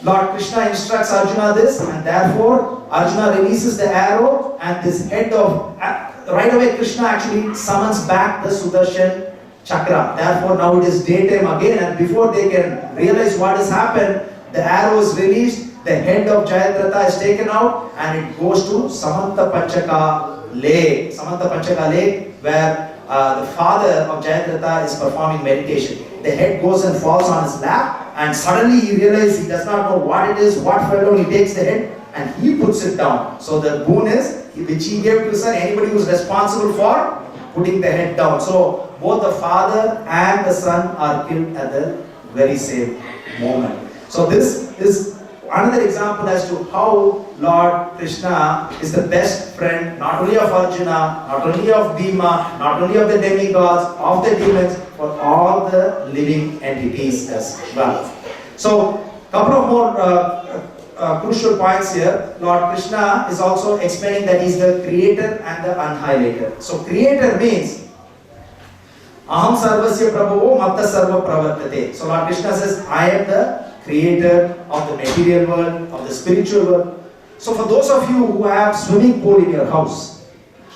Lord Krishna instructs Arjuna this, and therefore Arjuna releases the arrow, and this head of, right away Krishna actually summons back the Sudarshan Chakra. Therefore now it is daytime again, and before they can realize what has happened, the arrow is released. The head of Jayadratha is taken out and it goes to Samanta Panchaka Lake. Samanta Panchaka Lake, where the father of Jayadratha is performing meditation. The head goes and falls on his lap, and suddenly he realizes he does not know what it is, what fell down. He takes the head and he puts it down. So the boon is, which he gave to his son, anybody who is responsible for putting the head down. So both the father and the son are killed at the very same moment. So this is another example as to how Lord Krishna is the best friend, not only of Arjuna, not only of Bhima, not only of the demigods, of the demons, but all the living entities as well. So, couple of more crucial points here. Lord Krishna is also explaining that he is the creator and the annihilator. So, creator means Aham sarvasya prabhavo matta sarva pravartate. So, Lord Krishna says, I am the creator of the material world, of the spiritual world. So for those of you who have swimming pool in your house,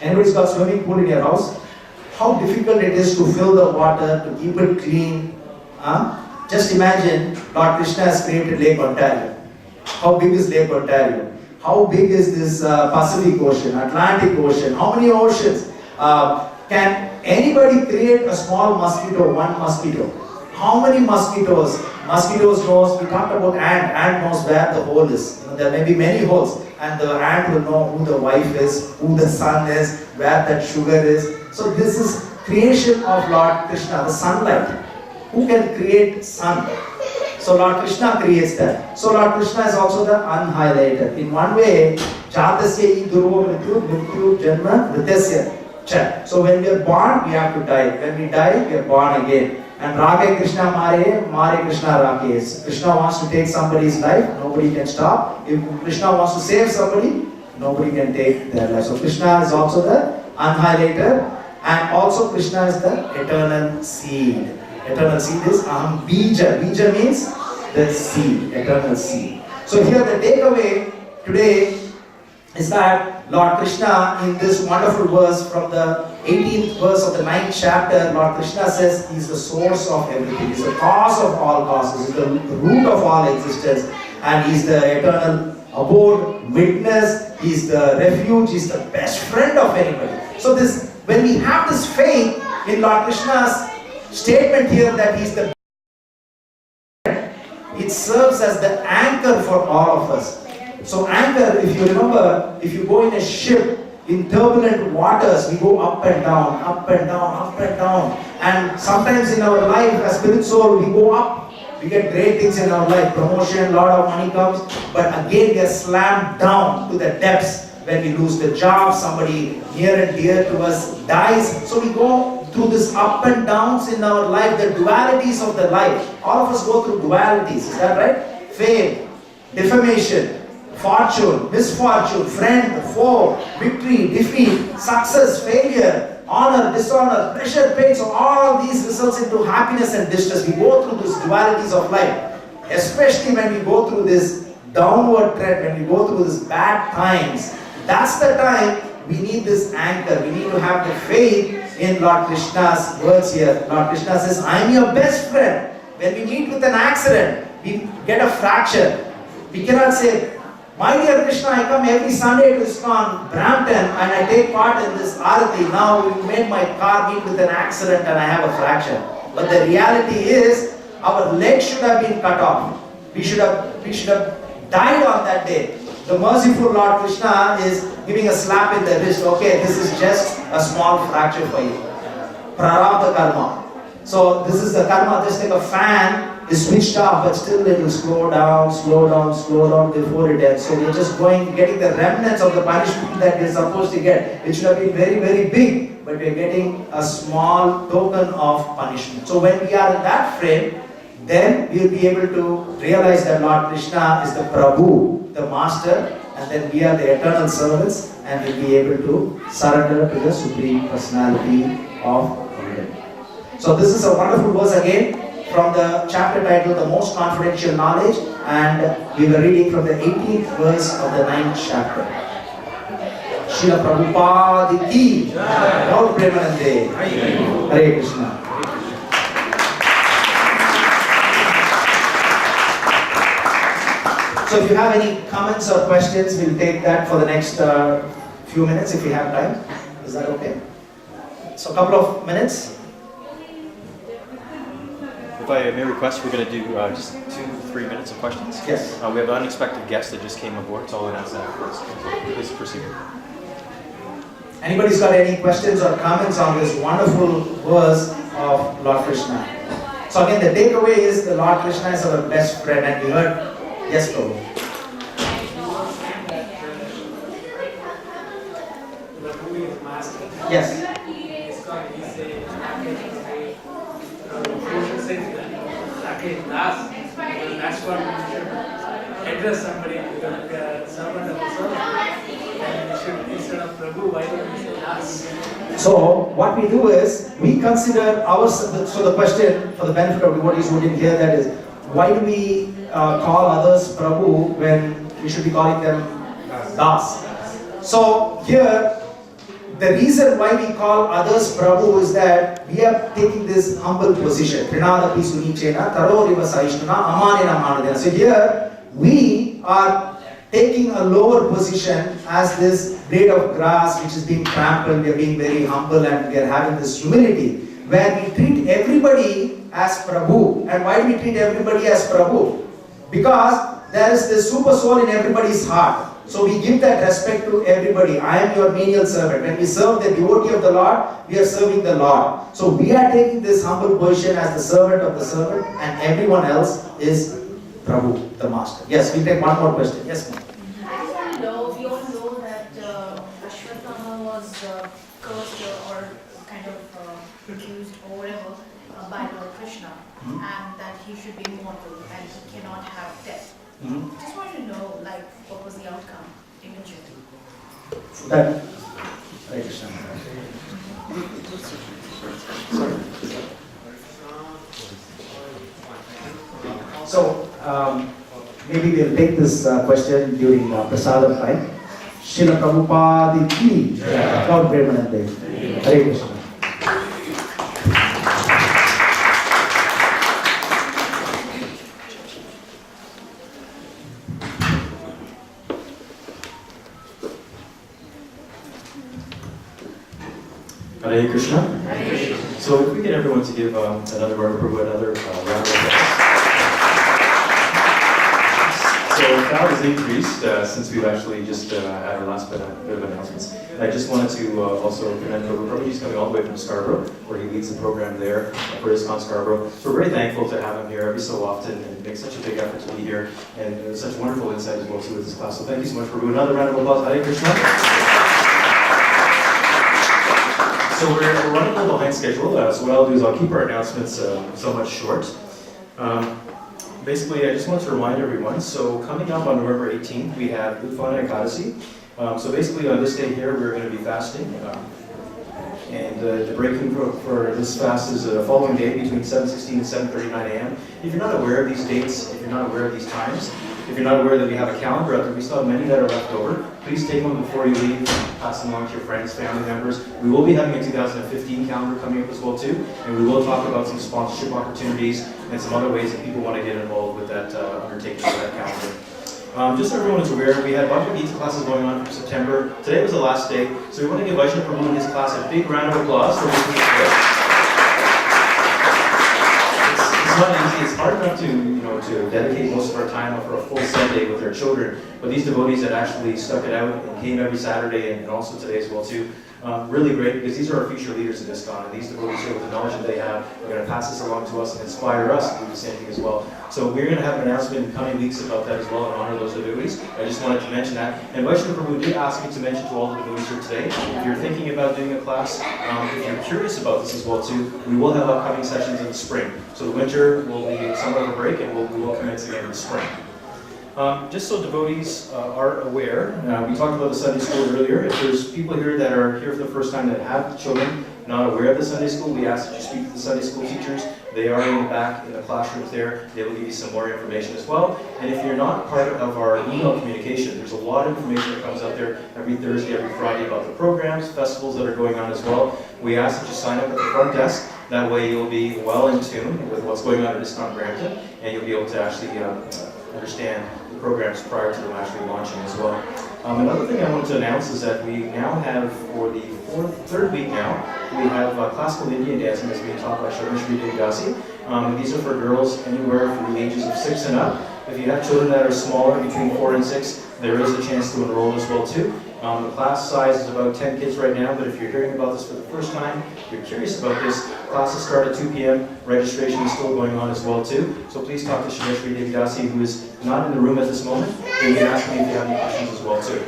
anybody's got swimming pool in your house, how difficult it is to fill the water, to keep it clean. Just imagine Lord Krishna has created Lake Ontario. How big is Lake Ontario? How big is this Pacific Ocean, Atlantic Ocean? How many oceans? Can anybody create a small mosquito, one mosquito? How many mosquitoes? Mosquitoes knows, we talked about ant knows where the hole is. There may be many holes, and the ant will know who the wife is, who the son is, where that sugar is. So this is creation of Lord Krishna, the sunlight. Who can create sun? So Lord Krishna creates that. So Lord Krishna is also the annihilator. In one way, Jatasya hi durvo mrityu janma mritasya cha. So when we are born, we have to die. When we die, we are born again. And Rake Krishna Mare Krishna Rake. Krishna wants to take somebody's life, nobody can stop. If Krishna wants to save somebody, nobody can take their life. So Krishna is also the annihilator, and also Krishna is the eternal seed. Eternal seed is Aham Bija. Bija means the seed, eternal seed. So here the takeaway today is that Lord Krishna, in this wonderful verse from the 18th verse of the 9th chapter, Lord Krishna says He is the source of everything. He is the cause of all causes. He is the root of all existence. And He is the eternal abode, witness. He is the refuge. He is the best friend of anybody. So this, when we have this faith in Lord Krishna's statement here that He is the best, it serves as the anchor for all of us. So anchor, if you remember, if you go in a ship, in turbulent waters, we go up and down, up and down, up and down. And sometimes in our life, as spirit soul, we go up, we get great things in our life, promotion, lot of money comes, but again we are slammed down to the depths when we lose the job, somebody near and dear to us dies. So we go through this up and downs in our life, the dualities of the life. All of us go through dualities, is that right? Fame, defamation, fortune, misfortune, friend, foe, victory, defeat, success, failure, honor, dishonor, pleasure, pain. So all these results into happiness and distress. We go through these dualities of life. Especially when we go through this downward trend, when we go through these bad times. That's the time we need this anchor. We need to have the faith in Lord Krishna's words here. Lord Krishna says, I am your best friend. When we meet with an accident, we get a fracture. We cannot say, my dear Krishna, I come every Sunday to ISKCON Brampton and I take part in this arati. Now you made my car meet with an accident and I have a fracture. But the reality is, our leg should have been cut off. We should have died on that day. The merciful Lord Krishna is giving a slap in the wrist. Okay, this is just a small fracture for you. Prarabdha karma. So this is the karma, just like a fan is switched off, but still it will slow down before it ends. So we're just getting the remnants of the punishment that we're supposed to get. It should have been very, very big, but we're getting a small token of punishment. So when we are in that frame, then we'll be able to realize that Lord Krishna is the Prabhu, the Master, and then we are the eternal servants, and we'll be able to surrender to the Supreme Personality of Godhead. So this is a wonderful verse again from the chapter titled The Most Confidential Knowledge, and we were reading from the 18th verse of the 9th chapter. Srila Prabhupada ki Gaur Premanande. Hare Krishna. So if you have any comments or questions, we'll take that for the next few minutes if we have time. Is that okay? So a couple of minutes. If I may request, we're going to do just 2-3 minutes of questions. Yes. We have an unexpected guest that just came aboard, so I'll announce that first. Please proceed. Anybody's got any questions or comments on this wonderful verse of Lord Krishna? So again, the takeaway is the Lord Krishna is our best friend, and we heard. Yes, Prabhu. Yes. That's what we should address somebody, servant of the servant. And we should, instead of Prabhu, why don't we say Das? So what we do is, we consider ourselves, so the question for the benefit of devotees who didn't hear that is, why do we call others Prabhu when we should be calling them Das? So here, the reason why we call others Prabhu is that we are taking this humble position. Prinadapi sunichena taroriva saishtuna amanena manadena. So here, we are taking a lower position as this blade of grass which is being trampled. We are being very humble and we are having this humility where we treat everybody as Prabhu. And why do we treat everybody as Prabhu? Because there is this super soul in everybody's heart. So we give that respect to everybody. I am your menial servant. When we serve the devotee of the Lord, we are serving the Lord. So we are taking this humble position as the servant of the servant, and everyone else is Prabhu, the Master. Yes, we'll take one more question. Yes, ma'am. We all know that Ashwatthama was cursed or kind of accused or whatever by Lord Krishna, and that he should be immortal and he cannot have death. Just want to know, like, what was the outcome eventually? That, Hare Krishna. So, maybe we'll take this question during Prasadam time. Srila Prabhupada ki Gaur Premanande. Hare Krishna. Hare Krishna. So if we get everyone to give another word of Prabhu, another round of applause. So crowd has increased since we've actually just had our last bit of announcements. I just wanted to also commend Prabhu. He's coming all the way from Scarborough, where he leads the program there for ISKCON Scarborough. So we're very thankful to have him here every so often and make such a big effort to be here, and such wonderful insight as well too with this class. So thank you so much, Prabhu. Another round of applause. Hare Krishna. So we're running a little behind schedule, so what I'll do is I'll keep our announcements somewhat short. Basically, I just want to remind everyone, so coming up on November 18th, we have Utthana Ekadasi. So basically on this day here, we're going to be fasting. And the breaking for this fast is the following day between 7:16 and 7:39 a.m. If you're not aware of these dates, if you're not aware of these times, if you're not aware that we have a calendar out there, we still have many that are left over. Please take them before you leave, pass them on to your friends, family members. We will be having a 2015 calendar coming up as well too, and we will talk about some sponsorship opportunities and some other ways that people want to get involved with that undertaking of that calendar. Just so everyone is aware, we had Bhagavad Gita classes going on from September. Today was the last day, so we want to give Vaishnav Prabhu and his class a big round of applause for making it good. It's not easy. It's hard enough to dedicate most of our time for a full Sunday with our children. But these devotees that actually stuck it out and came every Saturday and also today as well too, really great, because these are our future leaders in ISKCON, and these devotees here with the knowledge that they have are going to pass this along to us and inspire us to do the same thing as well. So we're going to have an announcement in coming weeks about that as well and honor those devotees. I just wanted to mention that. And Vaishnav Prabhu did ask me to mention to all the devotees here today, if you're thinking about doing a class, if you're curious about this as well too, we will have upcoming sessions in the spring. So the winter will be somewhat of a break, and we will commence again in the spring. Just so devotees are aware, we talked about the Sunday school earlier. If there's people here that are here for the first time that have children not aware of the Sunday school, we ask that you speak to the Sunday school teachers. They are in the back in the classrooms there. They will give you some more information as well. And if you're not part of our email communication, there's a lot of information that comes out there every Thursday, every Friday about the programs, festivals that are going on as well. We ask that you sign up at the front desk. That way you'll be well in tune with what's going on at ISKCON Brampton, and you'll be able to actually understand the programs prior to them actually launching as well. Another thing I wanted to announce is that we now have, for the third week now, we have classical Indian dancing that's being taught by Shri Devidasi. These are for girls anywhere from the ages of 6 and up. If you have children that are smaller, between 4 and 6, there is a chance to enroll as well too. The class size is about 10 kids right now, but if you're hearing about this for the first time, if you're curious about this, classes start at 2 p.m. Registration is still going on as well too. So please talk to Shri Devidasi, who is not in the room at this moment, and you can ask me if you have any questions as well too.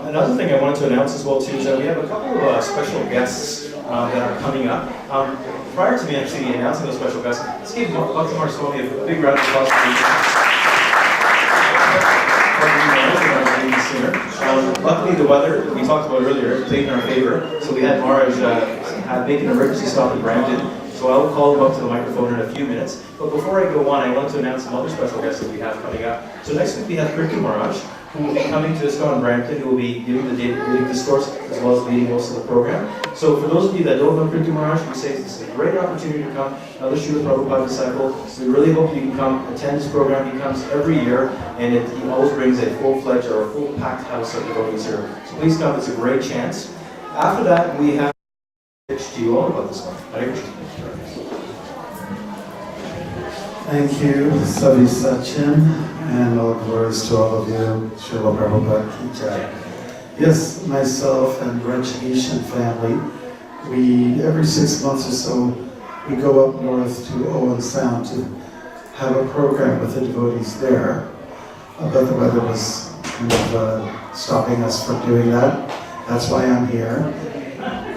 Another thing I wanted to announce as well too is that we have a couple of special guests that are coming up. Prior to me actually announcing those special guests, let's give Bhaktimarga Swami a big round of applause. Luckily, the weather we talked about earlier played in our favor, so we had Maharaj make an emergency stop in Brampton. So I will call him up to the microphone in a few minutes. But before I go on, I want to announce some other special guests that we have coming up. So next week we have Kirtan Maharaj, who will be coming to ISKCON Brampton, who will be giving the daily discourse as well as leading most of the program. So for those of you that don't know Kirtan Maharaj, we say this is a great opportunity to come. Another Srila Prabhupada disciple. So we really hope you can come attend this program. He comes every year, and he always brings a full-fledged or a full-packed house of devotees here. So please come. It's a great chance. After that, we have pitch to you all about this one. Hare Krishna. Thank you, Savi Sachin, and all glories to all of you. Srila Prabhupada Ki Jai. Yes, myself and Rajneesh and family, every 6 months or so, we go up north to Owen Sound to have a program with the devotees there. But the weather was kind of stopping us from doing that. That's why I'm here.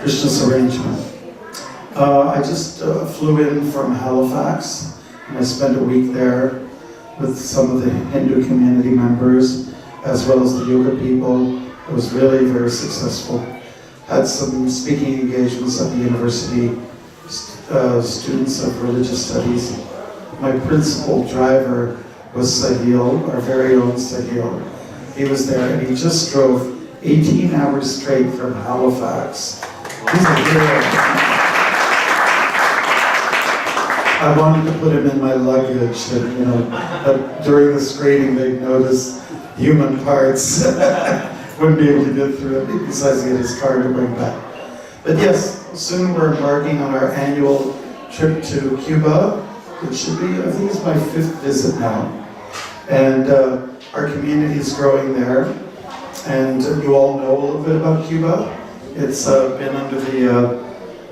Krishna's arrangement. I just flew in from Halifax, and I spent a week there with some of the Hindu community members, as well as the yoga people. It was really very successful. Had some speaking engagements at the university, students of religious studies. My principal driver was Sahil, our very own Sahil. He was there, and he just drove 18 hours straight from Halifax. He's a hero. I wanted to put him in my luggage, and but during the screening they'd notice human parts. Wouldn't be able to get through it, besides he had his car to bring back. But yes, soon we're embarking on our annual trip to Cuba. It should be, I think it's my 5th visit now. And our community is growing there. And you all know a little bit about Cuba. It's been under the,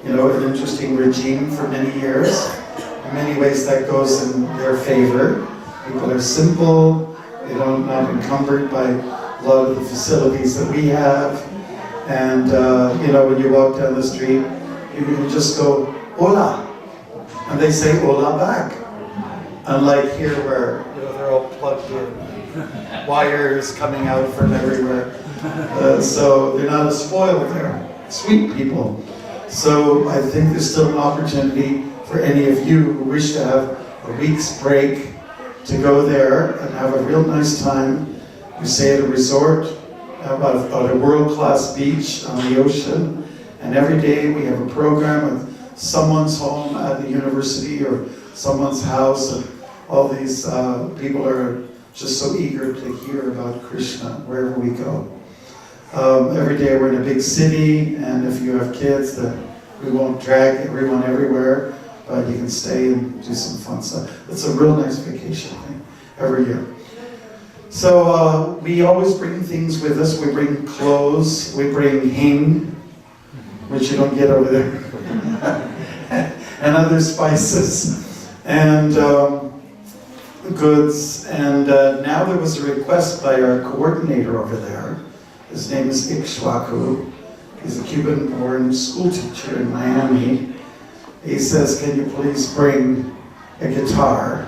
an interesting regime for many years. In many ways that goes in their favor. People are simple, they're not encumbered by a lot of the facilities that we have. And when you walk down the street, you can just go, hola, and they say hola back. Unlike here where they're all plugged in, wires coming out from everywhere. So they're not as spoiled there. Sweet people. So I think there's still an opportunity for any of you who wish to have a week's break to go there and have a real nice time. We stay at a resort, at a world-class beach on the ocean, and every day we have a program at someone's home at the university or someone's house, and all these people are just so eager to hear about Krishna wherever we go. Every day we're in a big city, and if you have kids, then we won't drag everyone everywhere, but you can stay and do some fun stuff. It's a real nice vacation thing every year. So we always bring things with us. We bring clothes, we bring hing, which you don't get over there, and other spices, and goods. And now there was a request by our coordinator over there. His name is Ikshwaku. He's a Cuban-born school teacher in Miami. He says, can you please bring a guitar?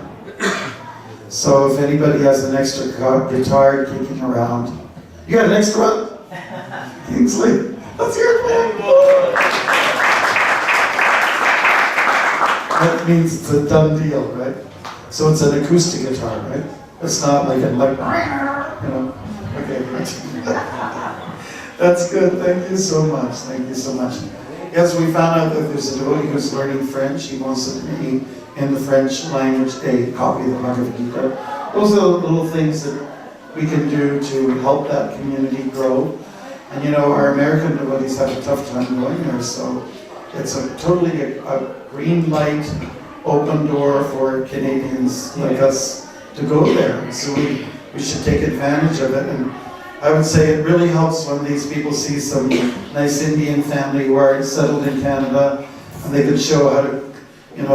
So if anybody has an extra guitar kicking around. You got an extra one? Kingsley, let's hear it, man. That means it's a done deal, right? So it's an acoustic guitar, right? It's not like okay, that's good. Thank you so much. Thank you so much. Yes, we found out that there's a devotee who's learning French. He wants to be in the French language a copy of the Bhagavad Gita. Those are the little things that we can do to help that community grow. And our American devotees have a tough time going there, so it's totally a green light, open door for Canadians like us to go there. So we should take advantage of it. And I would say it really helps when these people see some nice Indian family who are settled in Canada, and they can show how to,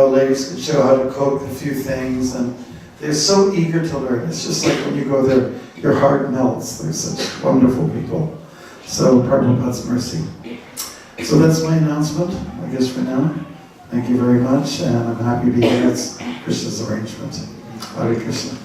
ladies can show how to cook a few things, and they're so eager to learn. It's just like when you go there, your heart melts. They're such wonderful people. So, Prabhupada's mercy. So that's my announcement, I guess, for now. Thank you very much, and I'm happy to be here. It's Krishna's arrangement. Hare Krishna.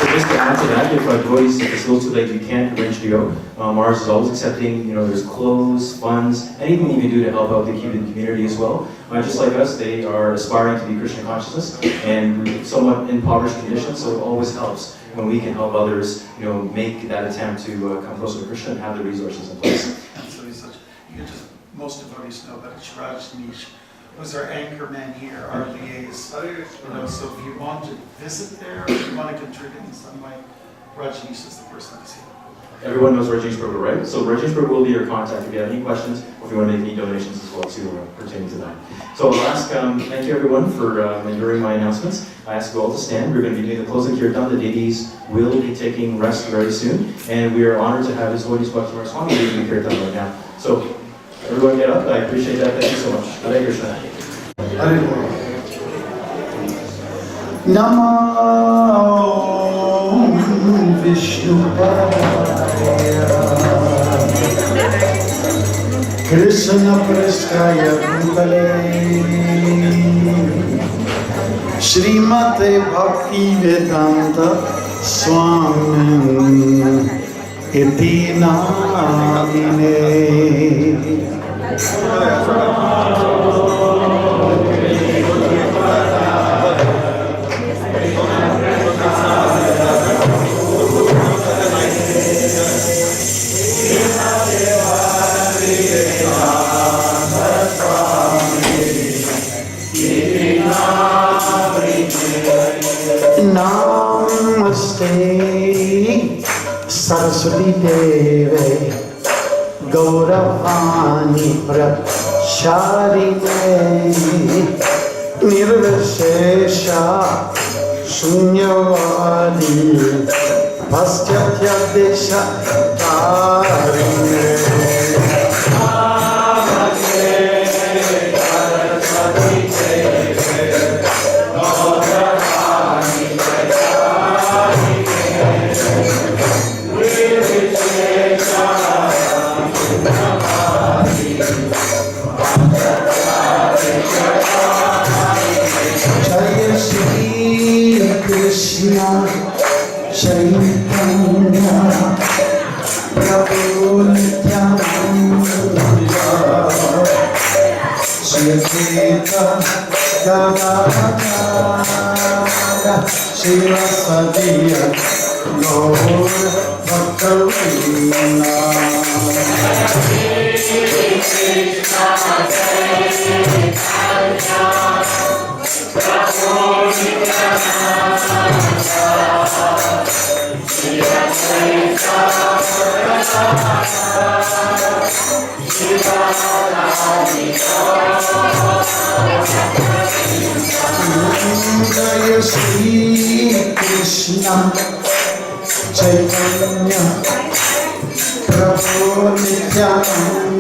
So just to add to that, if devotees, if it's a little too late, you can't arrange to go. Ours is always accepting, there's clothes, funds, anything you can do to help out the Cuban community as well. Just like us, they are aspiring to be Krishna consciousness and somewhat impoverished conditions, so it always helps when we can help others, make that attempt to come closer to Krishna and have the resources in place. And so most devotees know about Raj Nish, who's our anchor man here, our liaison. So if you want to visit there, or if you want to contribute in some way, Rajneesh is the person to see. Everyone knows Rajneesh Prabhu, right? So Rajneesh Prabhu will be your contact if you have any questions, or if you want to make any donations as well too pertaining to that. So I'll ask, thank you everyone for enduring my announcements. I ask you all to stand. We're going to be doing the closing kirtan. The deities will be taking rest very soon, and we are honored to have His Holiness Bhaktimarga Swami leading the kirtan right now. So everyone get up. I appreciate that. Thank you so much. Hare Krishna. Namo Vishnu Padaya Krishna Prasthaya Bhutale Srimate Bhakti Vedanta Swami Iti Namine. Namaste Saraswati Deve Gauravani Pracharine Nirvishesha Shunyavadi Paschatya Tarine Jaya Shri Krishna Chaitanya Prabhu Nityananda Shri Advaita Gadadara Shri Vasadiya Gaur Bhaktavinda Jaya Shri Krishna Chaitanya Prabhu Nityananda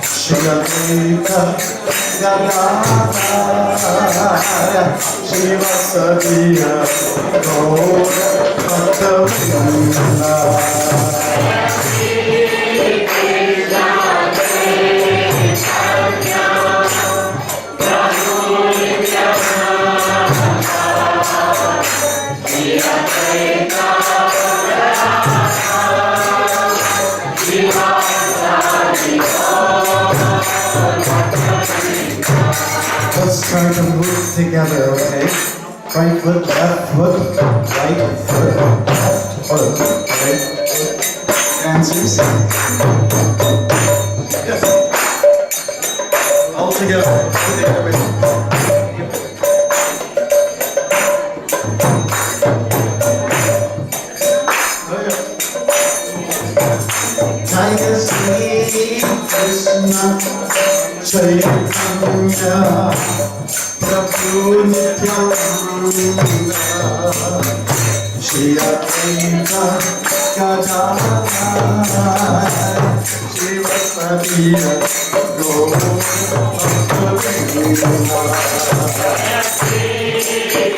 Shri Advaita Gadadara Shri Vasadiya Gaur Bhaktavinda Let's try to move together, okay? Right foot, left foot, right foot, foot, okay? Dancers? Yes. All together. Jaya Shri Krishna Chaitanya Prabhu Nityananda Shri Advaita Gadadara Shri Vasadiya Gaur Bhaktavinda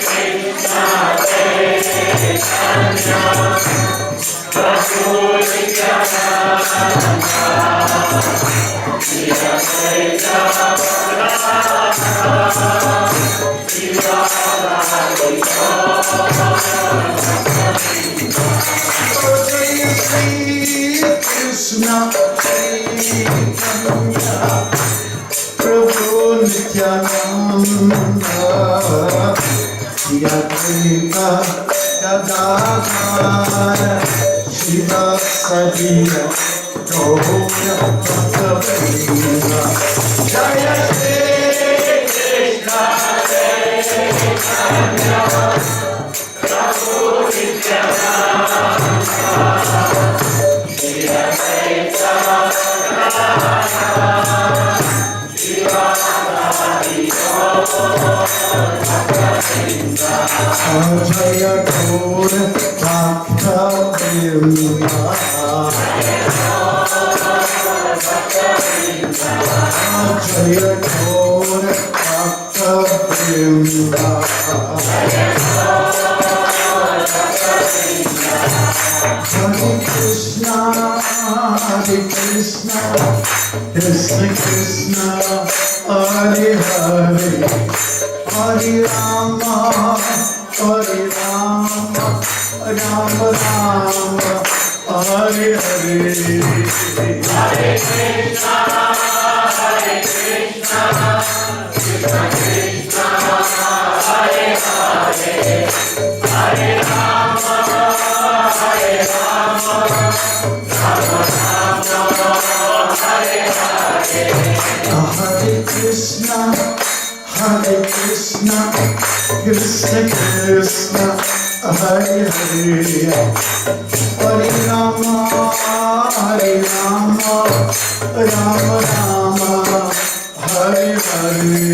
Jaya Shri Krishna Chaitanya Prabhu Nityananda Shri Advaita Gadadara Shri Vasadiya Gaur Bhaktavinda Jaya Shri Krishna Chaitanya Prabhu Nityananda Shri Advaita Gadadara Shri Vasadiya Jaya Gaur Bhaktavinda Jaya Gaur Bhaktavinda Hare Krishna Krishna Krishna Hare Hare Hare Rama Rama Rama Hare Hare Hare Krishna Krishna Krishna Hare Hare Hare Rama Rama Rama Hare Hare Hare Krishna Krishna Krishna Hare Hare Hare Rama Rama Rama Hare Hare Krishna,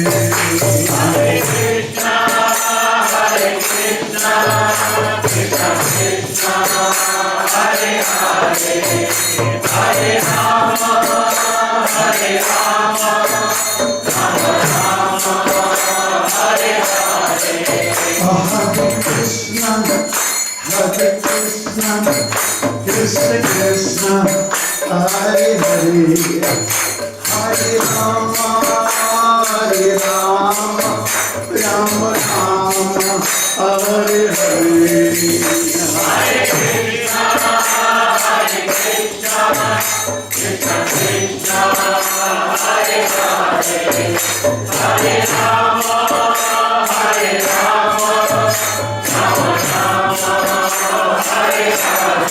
Krishna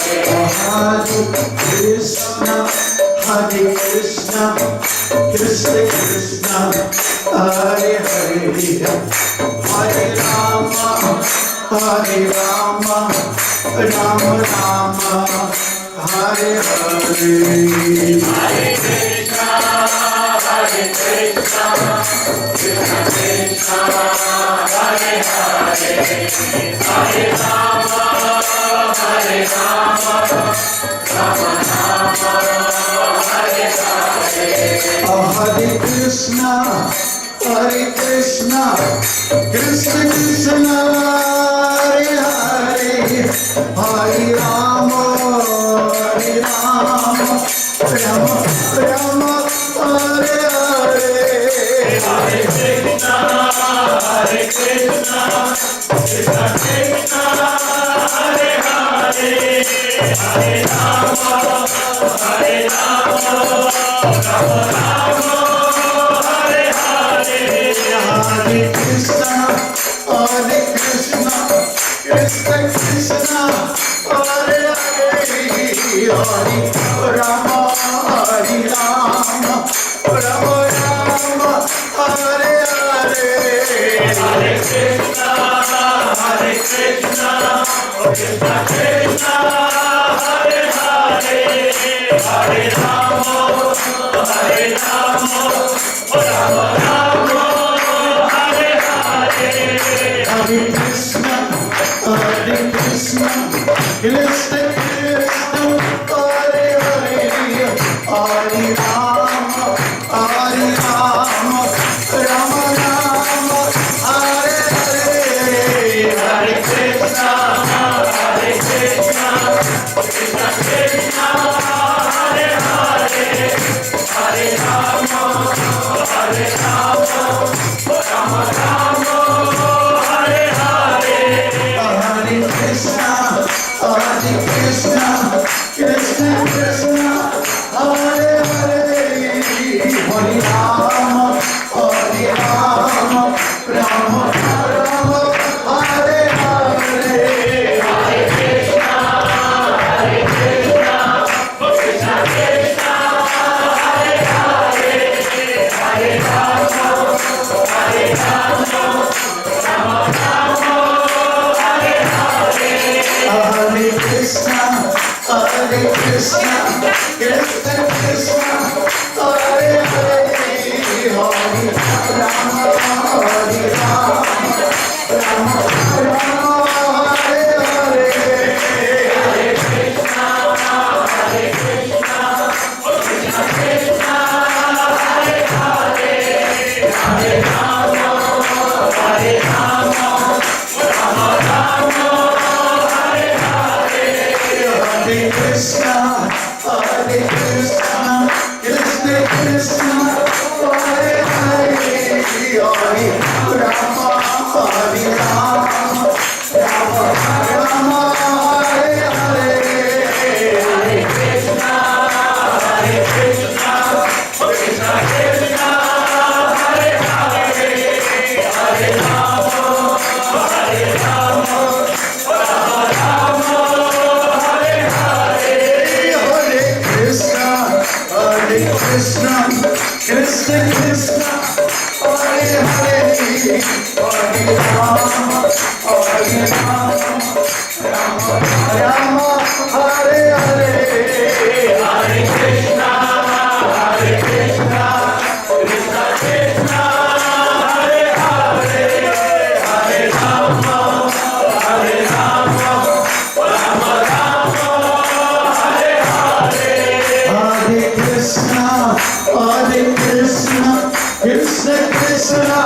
Krishna, Hare Krishna, Krishna Krishna,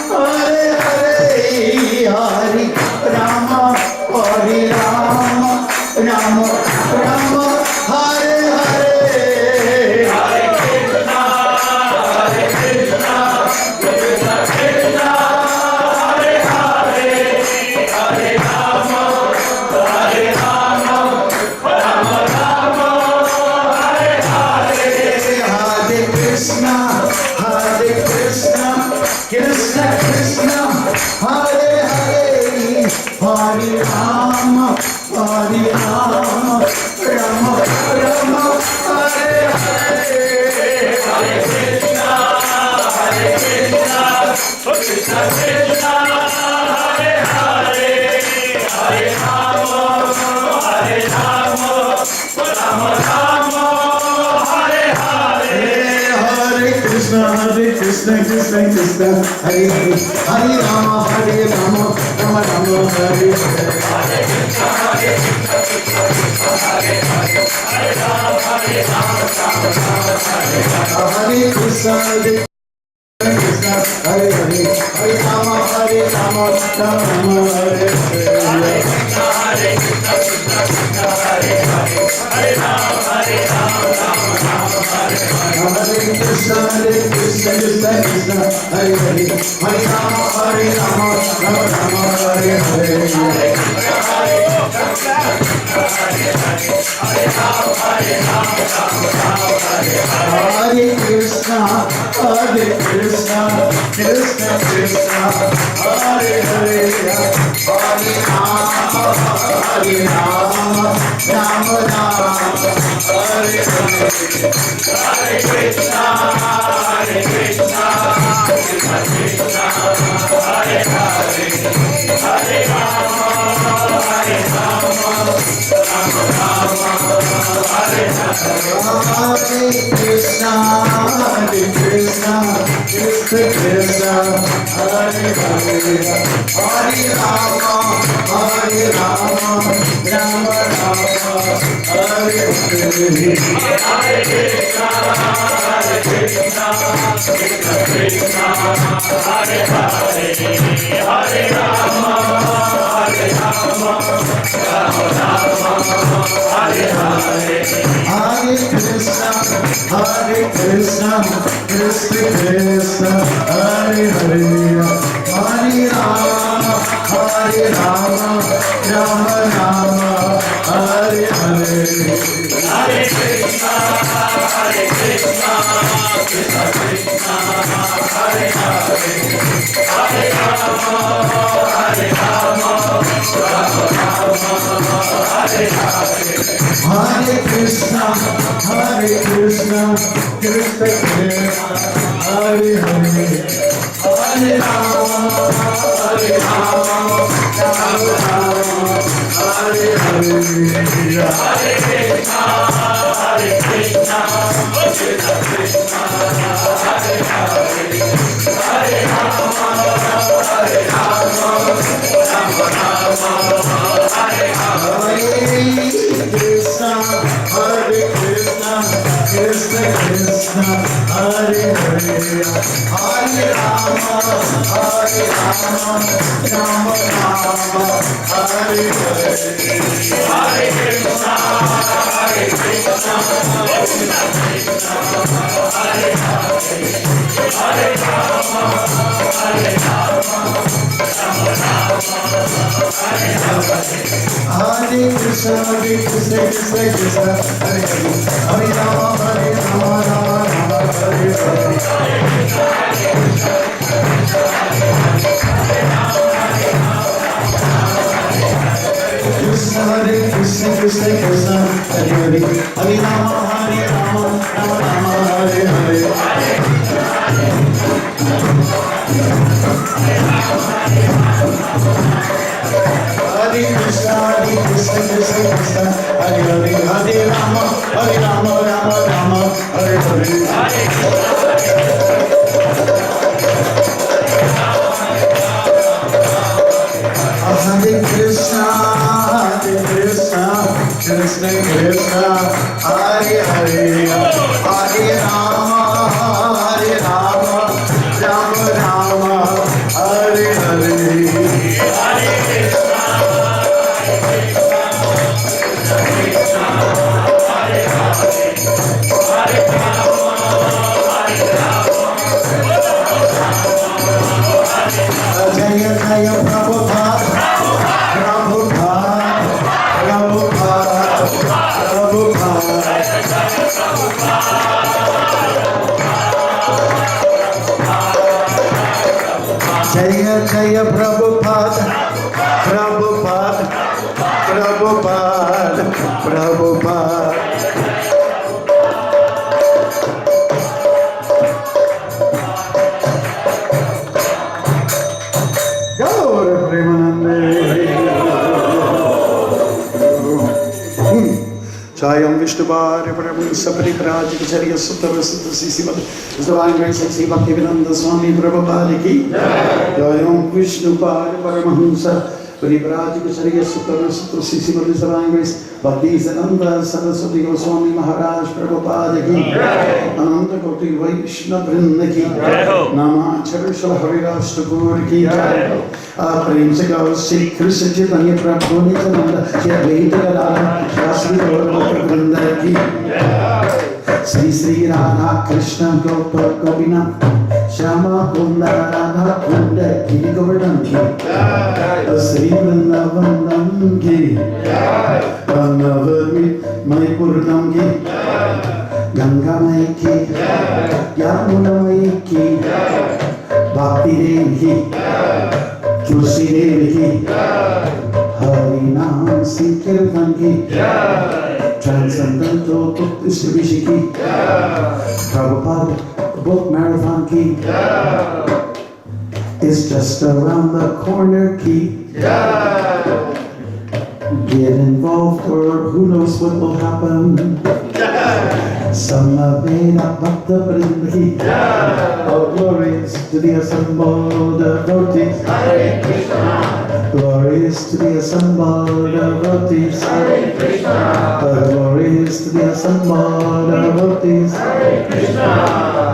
Hare Hare, Hare Rama, Hare Rama, Rama Rama, Hare Hare. Hare Krishna, Hare Krishna, Krishna Krishna, Hare Hare, Hare Rama, Hare Rama, Rama Rama, Hare Hare. Hare Krishna, Hare Krishna, Krishna Krishna, Hare Hare, Hare Rama, Hare Rama, Rama Rama, Hare Hare. Hare Krishna, Hare Krishna, Krishna Krishna, Hare Hare, Hare Rama, Hare Rama, Rama Rama, Hare Hare. Hare Krishna, Krishna Krishna, Hare Hare, Hare Rama, Rama Rama, Hare Hare. Hare Krishna, Hare Hare, Hare Rama, Hare Krishna, Krishna, Hare Hare, Hare Rama, Rama Rama, Hare Hare. Hare Krishna, Krishna Krishna, Hare Hare, Hare Rama, Rama Rama, Hare Hare. Hare Krishna, Krishna Krishna, Hare Hare, Hare Rama, Rama Rama, Hare Hare. Hare Krishna, Hare Krishna, Krishna Krishna, Hare Hare, Hare Rama, Rama Rama, Hare Hare. Hare Krishna, Krishna Krishna, Hare Hare, Hare Rama, Rama Rama, Hare Hare. Hare Krishna, Krishna Krishna, Hare Hare, Hare Rama, Rama Rama, Hare Hare. Hare Krishna, Krishna Krishna, Hare Hare, Hare Rama, Rama Rama, Hare Hare. Hare Krishna, Krishna Krishna, Hare Hare, Hare Rama, Rama Rama, Hare Hare. Hare Krishna, Krishna Krishna, Hare Hare, Hare Rama, Rama Rama, Hare Hare. Hare Krishna, Krishna Krishna, Hare Hare, Hare Rama, Rama Rama, Hare Hare. Hare Krishna, Krishna Krishna, Hare Hare, Hare Rama, Rama Rama, Hare Hare. Krishna, Krishna Krishna, Hare Hare, Hare Rama, Rama Rama, Hare Hare. Hare Krishna, Krishna Krishna, Hare Hare, Hare Rama, Rama Rama, Hare Krishna, Krishna Krishna, Hare Hare, Hare Rama, Rama Rama, Hare Hare. Krishna, Hare Krishna, Krishna Krishna, Hare Hare, Hare Rama, Rama Rama, Hare Hare. Hare Krishna, Krishna Krishna, Hare Hare, Hare Rama, Rama Rama, Hare Hare. Hare Krishna, Krishna Krishna, Hare Hare. Hare Rama, Hare Rama, Rama Rama, Hare Hare. Jaya Jaya Prabhupada, Prabhupada, Prabhupada, Prabhupada. Jaya Jaya Prabhupada, Prabhupada, Prabhupada, Prabhupada. Gaura Premanande. Jayam Vishnuvari Prabhu Sapari Prajikacharya Suttara Sutta Sisimat His Divine Grace HH Bhaktimarga Swami Prabhupada ki Jayam Vishnuvari Paramahamsa Parivrajikacharya Suttara Sutta Sisimat His Divine Grace Bhakti Sananda Saraswati Goswami Maharaj Prabhupada ki Ananda Koti Vaishnav Vrinda ki Nama Charishal Haridas Thakur ki Prem se gaओ Sri Krishna Chaitanya Prabhu Nityananda Shri Advaita Gadadhar Shri Gaura Vrinda ki Sri Sri Radha Krishna Gopa Gopinath Shama Kunda Radha Kunda ki Govardhan ki Sri Vrindavan ki Navami Mayapurdam ki Ganga Mai ki Yamuna Mai ki Bhakti Devi ki Tulsi Devi ki Hari Naam Sankirtan ki Transcendental Book Distribution ki Prabhupada Book Marathon ki is just around the corner ki Get involved or who knows what will happen. Samaveda Bhakta Vrindhi. All glories to the assembled devotees. Hare Krishna. Glories to the assembled devotees. Hare Krishna. Glories to the assembled devotees. Hare Krishna.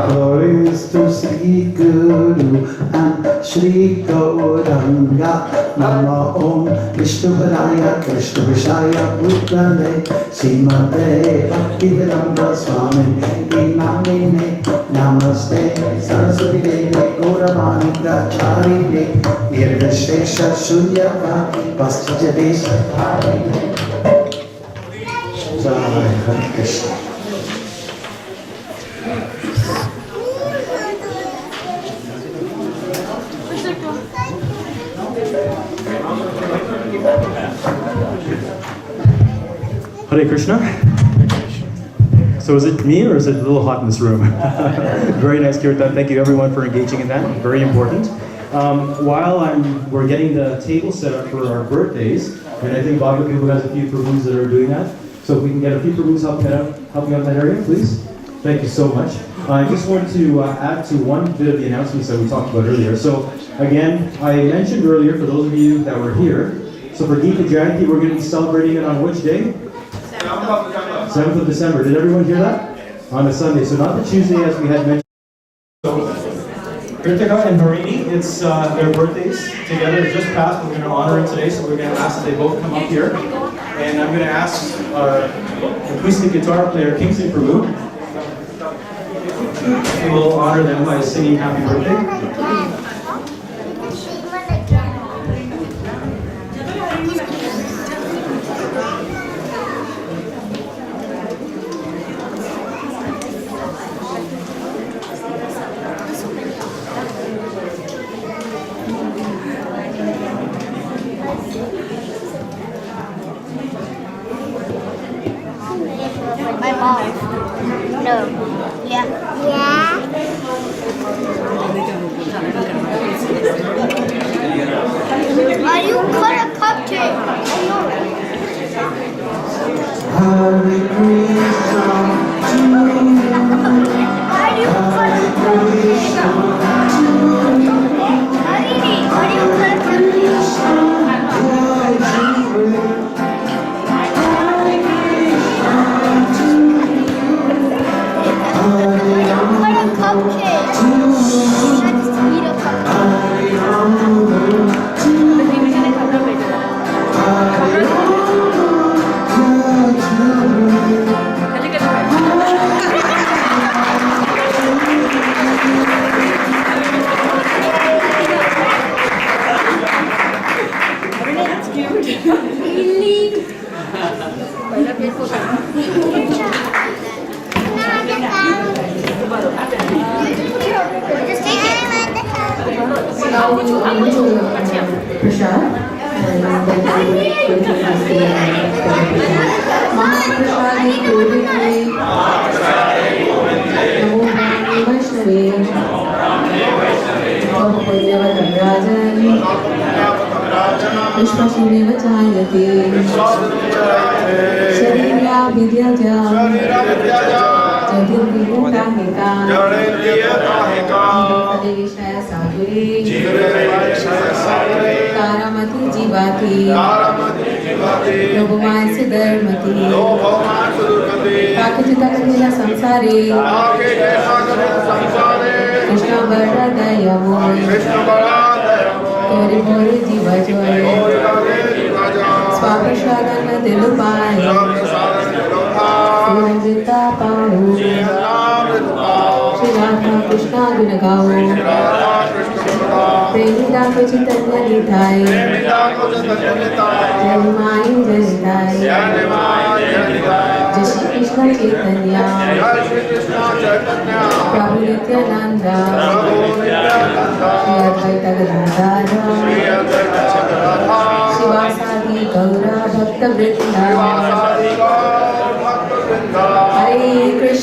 Glories to Sri Guru and Sri Gauranga. Nama Om Vishnupadaya Krishna Vishaya Bhutale Srimate Bhaktivedanta Swami Namine Namaste Saraswati Devi Gauravani Pracharine Nirvishesha Shunyava Vastajadesha Bhavine Jai Hare Krishna. Hare Krishna. So is it me or is it a little hot in this room? Very nice kirtan. Thank you everyone for engaging in that. Very important. While we're getting the table set up for our birthdays, and I think Bhagavad Gita has a few Prabhus that are doing that. So if we can get a few Prabhus helping out in that area, please. Thank you so much. I just wanted to add to one bit of the announcements that we talked about earlier. So again, I mentioned earlier, for those of you that were here, so for Gita Jayanti, we're going to be celebrating it on which day? 7th of December. Did everyone hear that? On a Sunday. So not the Tuesday as we had mentioned. So Kritika and Harini, it's their birthdays together. It just passed. We're going to honor it today. So we're going to ask that they both come up here. And I'm going to ask acoustic guitar player Kingston Prabhu. We will honor them by singing Happy Birthday. My mom. No. Yeah. Yeah. Are you cut a cupcake? Hare Krishna. Are you cut a cupcake? Harini, are you cut a cupcake? Hare